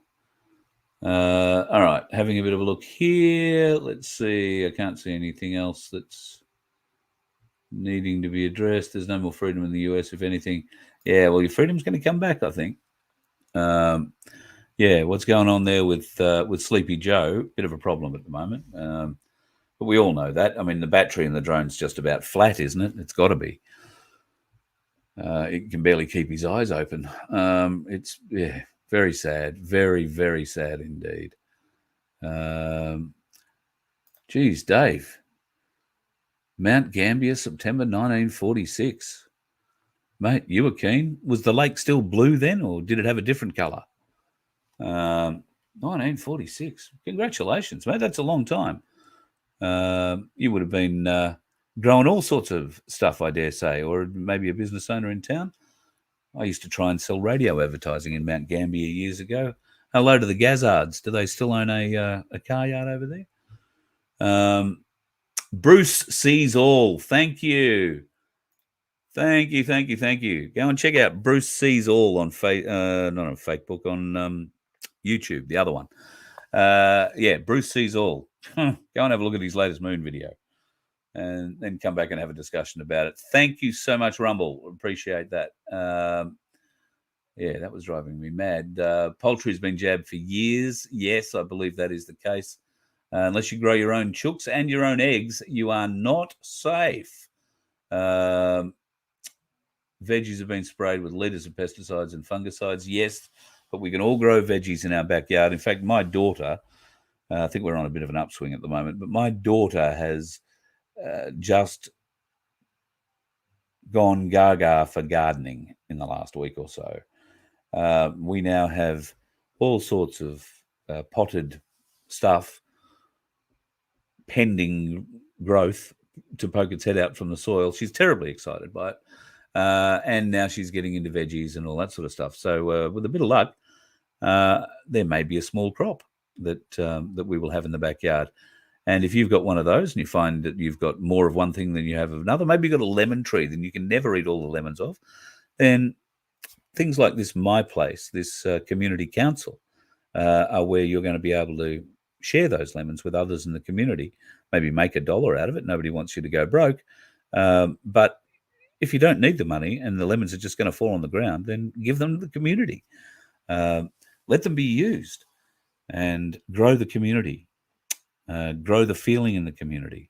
All right, having a bit of a look here. Let's see. I can't see anything else that's needing to be addressed. There's no more freedom in the US, if anything. Yeah, well, your freedom's going to come back, I think. Yeah, what's going on there with Sleepy Joe? Bit of a problem at the moment. But we all know that. I mean, the battery in the drone's just about flat, isn't it? It's got to be. It can barely keep his eyes open. It's very sad. Very, very sad indeed. Geez, Dave. Mount Gambier, September 1946. Mate, you were keen. Was the lake still blue then, or did it have a different colour? 1946. Congratulations, mate. That's a long time. You would have been growing all sorts of stuff, I dare say, or maybe a business owner in town. I used to try and sell radio advertising in Mount Gambier years ago. Hello to the Gazzards. Do they still own a car yard over there? Bruce sees all. Thank you. Thank you. Go and check out Bruce Sees All on not on Facebook, on YouTube, the other one. Yeah, Bruce Sees All. Go and have a look at his latest moon video and then come back and have a discussion about it. Thank you so much, Rumble. Appreciate that. Yeah, that was driving me mad. Poultry's been jabbed for years. Yes, I believe that is the case. Unless you grow your own chooks and your own eggs, you are not safe. Veggies have been sprayed with litres of pesticides and fungicides. Yes, but we can all grow veggies in our backyard. In fact, my daughter, I think we're on a bit of an upswing at the moment, but my daughter has just gone gaga for gardening in the last week or so. We now have all sorts of potted stuff pending growth to poke its head out from the soil. She's terribly excited by it. And now she's getting into veggies and all that sort of stuff. So with a bit of luck, there may be a small crop that we will have in the backyard. And if you've got one of those and you find that you've got more of one thing than you have of another, maybe you've got a lemon tree that you can never eat all the lemons of, then things like this My Place, this community council, are where you're going to be able to share those lemons with others in the community, maybe make $1 out of it. Nobody wants you to go broke. But if you don't need the money and the lemons are just going to fall on the ground, then give them to the community. Let them be used and grow the community, grow the feeling in the community.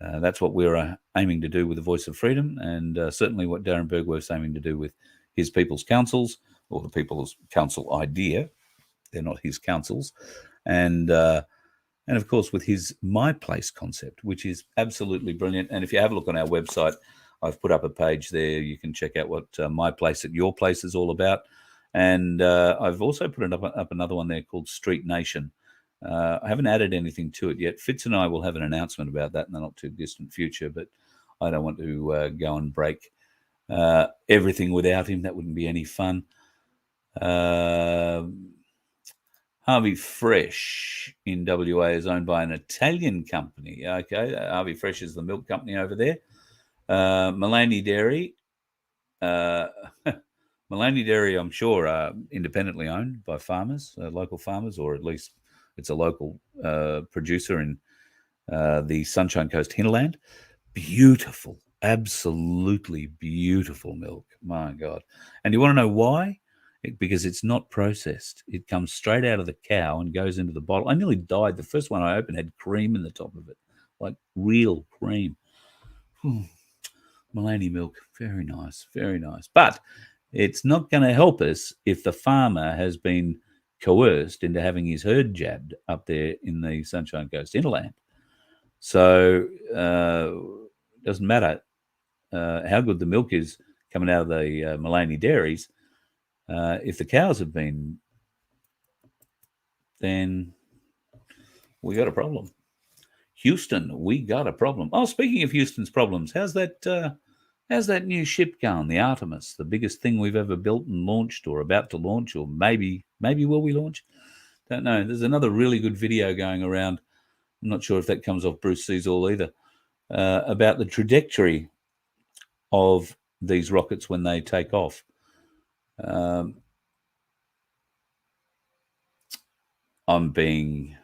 That's what we're aiming to do with the Voice of Freedom, and certainly what Darren Bergwerth's aiming to do with his People's Councils, or the People's Council idea. They're not his councils. And of course, with his My Place concept, which is absolutely brilliant. And if you have a look on our website, I've put up a page there. You can check out what My Place at Your Place is all about. And I've also put up another one there called Street Nation. I haven't added anything to it yet. Fitz and I will have an announcement about that in the not too distant future, but I don't want to go and break everything without him. That wouldn't be any fun. Harvey Fresh in WA is owned by an Italian company. Okay, Harvey Fresh is the milk company over there. Maloney Dairy. Maloney Dairy, I'm sure, are independently owned by farmers, local farmers, or at least it's a local producer in the Sunshine Coast hinterland. Beautiful, absolutely beautiful milk. My God. And you want to know why? Because it's not processed. It comes straight out of the cow and goes into the bottle. I nearly died. The first one I opened had cream in the top of it, like real cream. Maloney milk, very nice, very nice. But it's not going to help us if the farmer has been coerced into having his herd jabbed up there in the Sunshine Coast hinterland. So it doesn't matter how good the milk is coming out of the Maloney dairies. If the cows have been, then we got a problem. Houston, we got a problem. Oh, speaking of Houston's problems, how's that new ship going, the Artemis, the biggest thing we've ever built and launched, or about to launch, or maybe will we launch? Don't know. There's another really good video going around. I'm not sure if that comes off Bruce Sees All either, about the trajectory of these rockets when they take off. I'm being...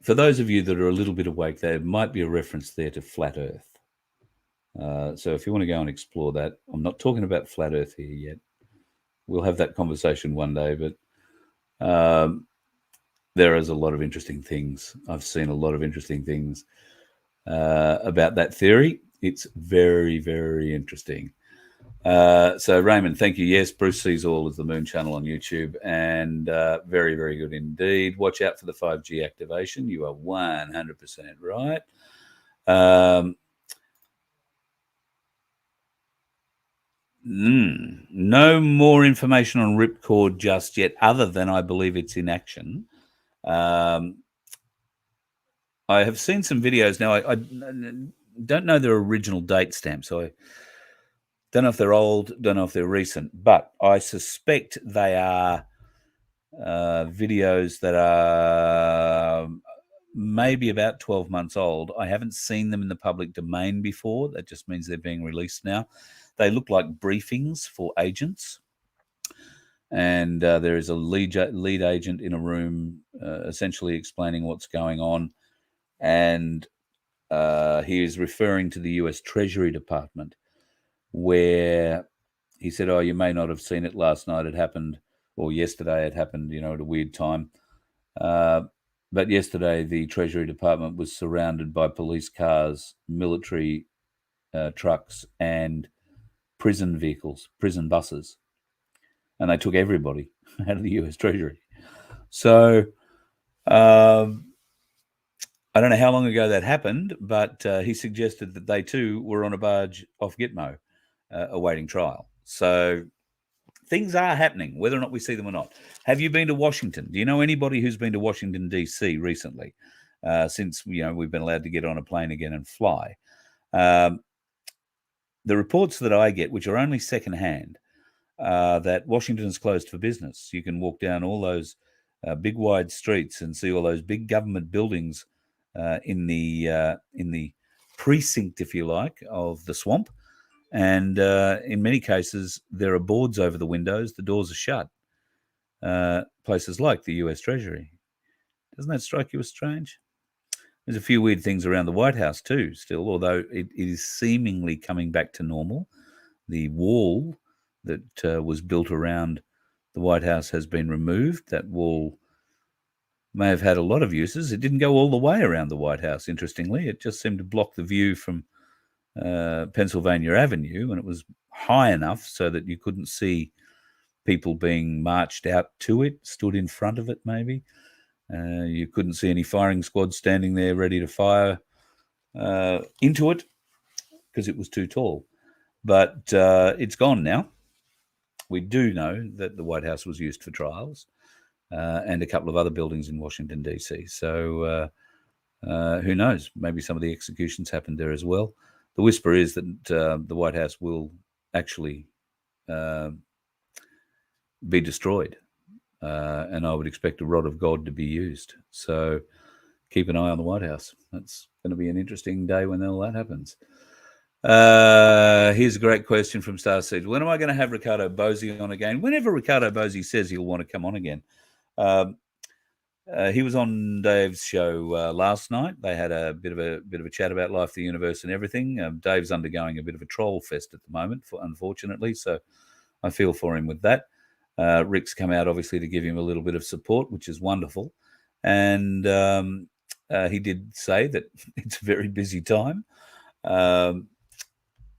For those of you that are a little bit awake, there might be a reference there to flat Earth. So if you want to go and explore that, I'm not talking about flat Earth here yet. We'll have that conversation one day, but there is a lot of interesting things. I've seen a lot of interesting things about that theory. It's very, very interesting. So Raymond, thank you. Yes, Bruce Sees All is the Moon channel on YouTube, and very, very good indeed. Watch out for the 5G activation. You are 100% right. No more information on Ripcord just yet, other than I believe it's in action. I have seen some videos now. I don't know their original date stamp, so I don't know if they're old, don't know if they're recent, but I suspect they are videos that are maybe about 12 months old. I haven't seen them in the public domain before. That just means they're being released now. They look like briefings for agents. And there is a lead agent in a room essentially explaining what's going on. And he is referring to the US Treasury Department, where he said, oh, you may not have seen it last night. It happened, or yesterday it happened, at a weird time. But yesterday the Treasury Department was surrounded by police cars, military trucks, and prison vehicles, prison buses. And they took everybody out of the US Treasury. So I don't know how long ago that happened, but he suggested that they too were on a barge off Gitmo awaiting trial. So things are happening, whether or not we see them or not. Have you been to Washington? Do you know anybody who's been to Washington, D.C. recently, since we've been allowed to get on a plane again and fly? The reports that I get, which are only secondhand, that Washington is closed for business. You can walk down all those big wide streets and see all those big government buildings in the precinct, if you like, of the swamp. And in many cases, there are boards over the windows. The doors are shut. Places like the US Treasury. Doesn't that strike you as strange? There's a few weird things around the White House too, still, although it is seemingly coming back to normal. The wall that was built around the White House has been removed. That wall may have had a lot of uses. It didn't go all the way around the White House, interestingly. It just seemed to block the view from Pennsylvania Avenue, and it was high enough so that you couldn't see people being marched out to it, stood in front of it maybe. You couldn't see any firing squads standing there ready to fire into it because it was too tall. But it's gone now. We do know that the White House was used for trials and a couple of other buildings in Washington, D.C. So who knows? Maybe some of the executions happened there as well. The whisper is that the White House will actually be destroyed. And I would expect a rod of God to be used. So keep an eye on the White House. That's going to be an interesting day when all that happens. Here's a great question from Starseed. When am I going to have Ricardo Bosey on again? Whenever Ricardo Bosey says he'll want to come on again. He was on Dave's show last night. They had a bit of a chat about life, the universe, and everything. Dave's undergoing a bit of a troll fest at the moment, unfortunately. So I feel for him with that. Rick's come out, obviously, to give him a little bit of support, which is wonderful. And he did say that it's a very busy time.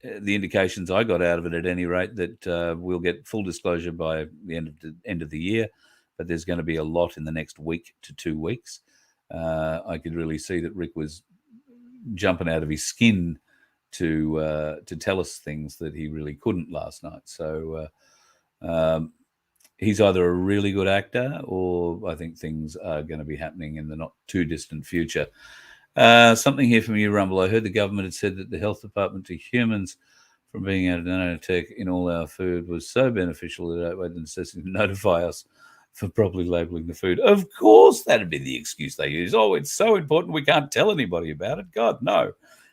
The indications I got out of it, at any rate, that we'll get full disclosure by the end of the year, but there's going to be a lot in the next week to 2 weeks. I could really see that Rick was jumping out of his skin to tell us things that he really couldn't last night. So he's either a really good actor, or I think things are going to be happening in the not too distant future. Something here from you, Rumble. I heard the government had said that the health department to humans from being able to nanotech in all our food was so beneficial that it outweighed the necessity to notify us for properly labelling the food. Of course, that'd be the excuse they use. Oh, it's so important we can't tell anybody about it. God, no.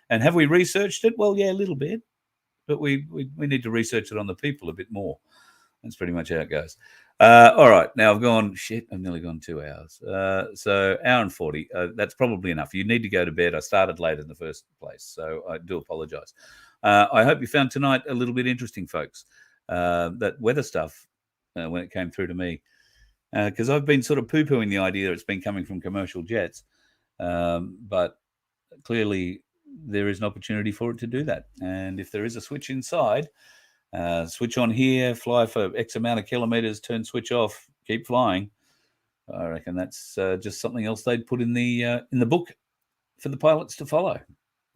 And have we researched it? Well, yeah, a little bit. But we need to research it on the people a bit more. That's pretty much how it goes. All right. Now I've nearly gone 2 hours. So hour and 40. That's probably enough. You need to go to bed. I started late in the first place, so I do apologize. I hope you found tonight a little bit interesting, folks. That weather stuff, when it came through to me, because I've been sort of poo-pooing the idea that it's been coming from commercial jets. But clearly there is an opportunity for it to do that. And if there is a switch inside, switch on here, fly for X amount of kilometers, turn switch off, keep flying. I reckon that's just something else they'd put in the book for the pilots to follow.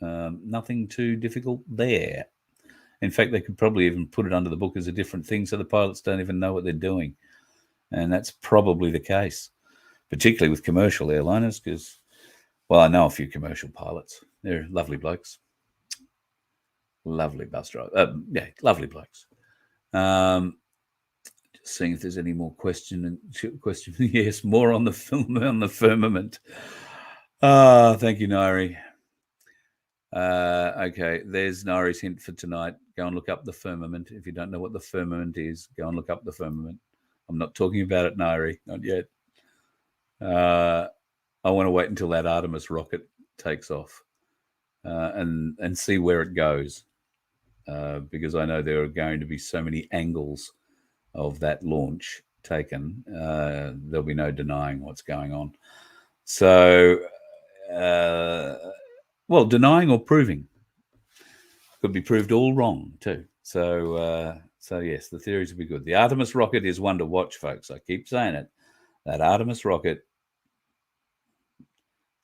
Nothing too difficult there. In fact, they could probably even put it under the book as a different thing, so the pilots don't even know what they're doing. And that's probably the case, particularly with commercial airliners, because, well, I know a few commercial pilots. They're lovely blokes. Lovely bus driver. Yeah, lovely blokes. Just seeing if there's any more question. Yes, more on the firmament. Thank you, Nairi. Okay, there's Nairi's hint for tonight. Go and look up the firmament. If you don't know what the firmament is, go and look up the firmament. I'm not talking about it, Nairi, not yet. I want to wait until that Artemis rocket takes off and see where it goes. Because I know there are going to be so many angles of that launch taken. There'll be no denying what's going on. So, well, denying or proving. Could be proved all wrong too. So yes, the theories will be good. The Artemis rocket is one to watch, folks. I keep saying it. That Artemis rocket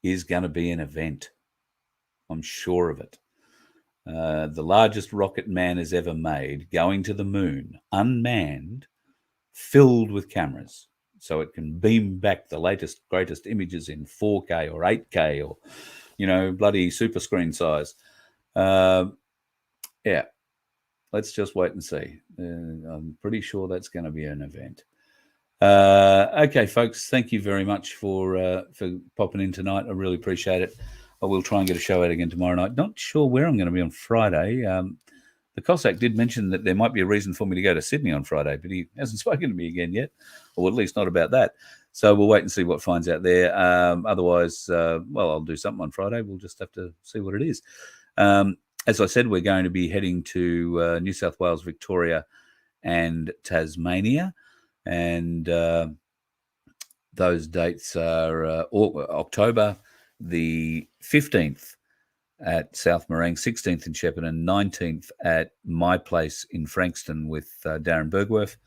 is going to be an event. I'm sure of it. The largest rocket man has ever made, going to the moon, unmanned, filled with cameras, so it can beam back the latest, greatest images in 4K or 8K or, bloody super screen size. Yeah, let's just wait and see. I'm pretty sure that's going to be an event. Okay, folks, thank you very much for popping in tonight. I really appreciate it. I will try and get a show out again tomorrow night. Not sure where I'm going to be on Friday. The Cossack did mention that there might be a reason for me to go to Sydney on Friday, but he hasn't spoken to me again yet, or at least not about that. So we'll wait and see what finds out there. Otherwise, I'll do something on Friday. We'll just have to see what it is. As I said, we're going to be heading to New South Wales, Victoria, and Tasmania. And those dates are October the 15th at South Morang, 16th in Shepparton, 19th at my place in Frankston with Darren Bergworth,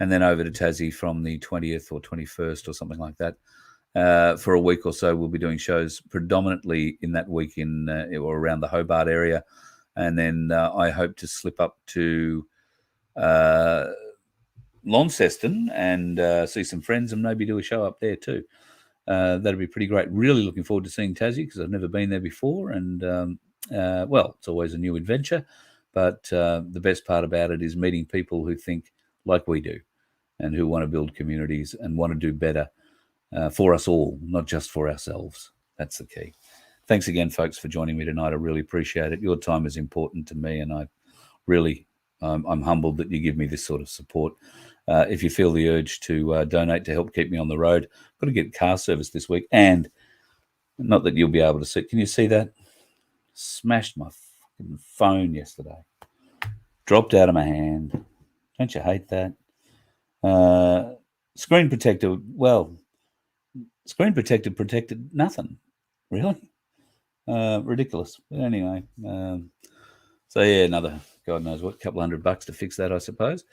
and then over to Tassie from the 20th or 21st or something like that. For a week or so, we'll be doing shows predominantly in that week in or around the Hobart area. And then I hope to slip up to Launceston and see some friends and maybe do a show up there too. That'd be pretty great. Really looking forward to seeing Tassie because I've never been there before. And, it's always a new adventure. But the best part about it is meeting people who think like we do. and who want to build communities and want to do better for us all, not just for ourselves. That's the key. Thanks again, folks, for joining me tonight. I really appreciate it. Your time is important to me, and I'm humbled that you give me this sort of support. If you feel the urge to donate to help keep me on the road, I've got to get car service this week, and not that you'll be able to see. Can you see that? Smashed my fucking phone yesterday. Dropped out of my hand. Don't you hate that? Screen protector. Well, screen protector protected nothing. Really? Ridiculous. But anyway, so yeah, another God knows what, couple $100 to fix that, I suppose.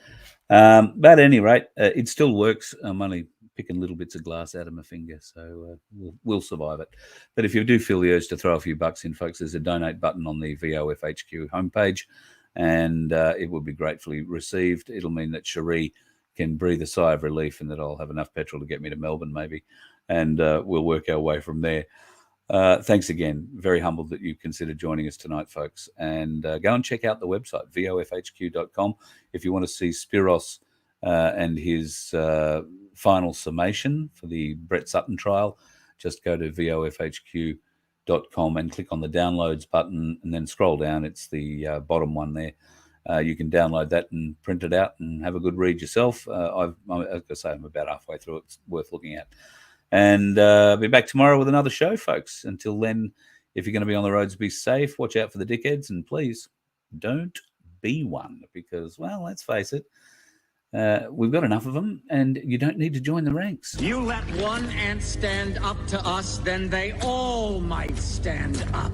But at any rate, it still works. I'm only picking little bits of glass out of my finger, so we'll survive it. But if you do feel the urge to throw a few bucks in, folks, there's a donate button on the VoF HQ homepage, and it will be gratefully received. It'll mean that Cherie can breathe a sigh of relief, and that I'll have enough petrol to get me to Melbourne, maybe, and we'll work our way from there. Thanks again. Very humbled that you considered joining us tonight, folks. And go and check out the website, vofhq.com. If you want to see Spiros and his final summation for the Brett Sutton trial, just go to vofhq.com and click on the downloads button and then scroll down. It's the bottom one there. You can download that and print it out and have a good read yourself. As I say, I'm about halfway through it. It's worth looking at. And I'll be back tomorrow with another show, folks. Until then, if you're going to be on the roads, be safe. Watch out for the dickheads. And please don't be one, because, well, let's face it, we've got enough of them, and you don't need to join the ranks. You let one ant stand up to us, then they all might stand up.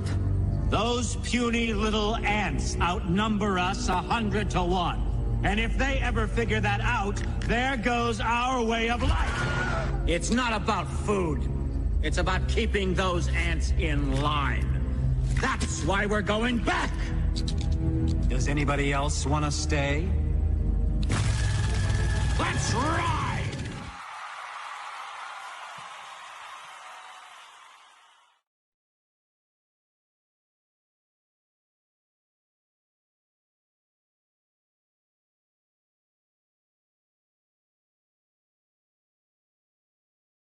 Those puny little ants outnumber us 100 to 1. And if they ever figure that out, there goes our way of life. It's not about food. It's about keeping those ants in line. That's why we're going back. Does anybody else want to stay?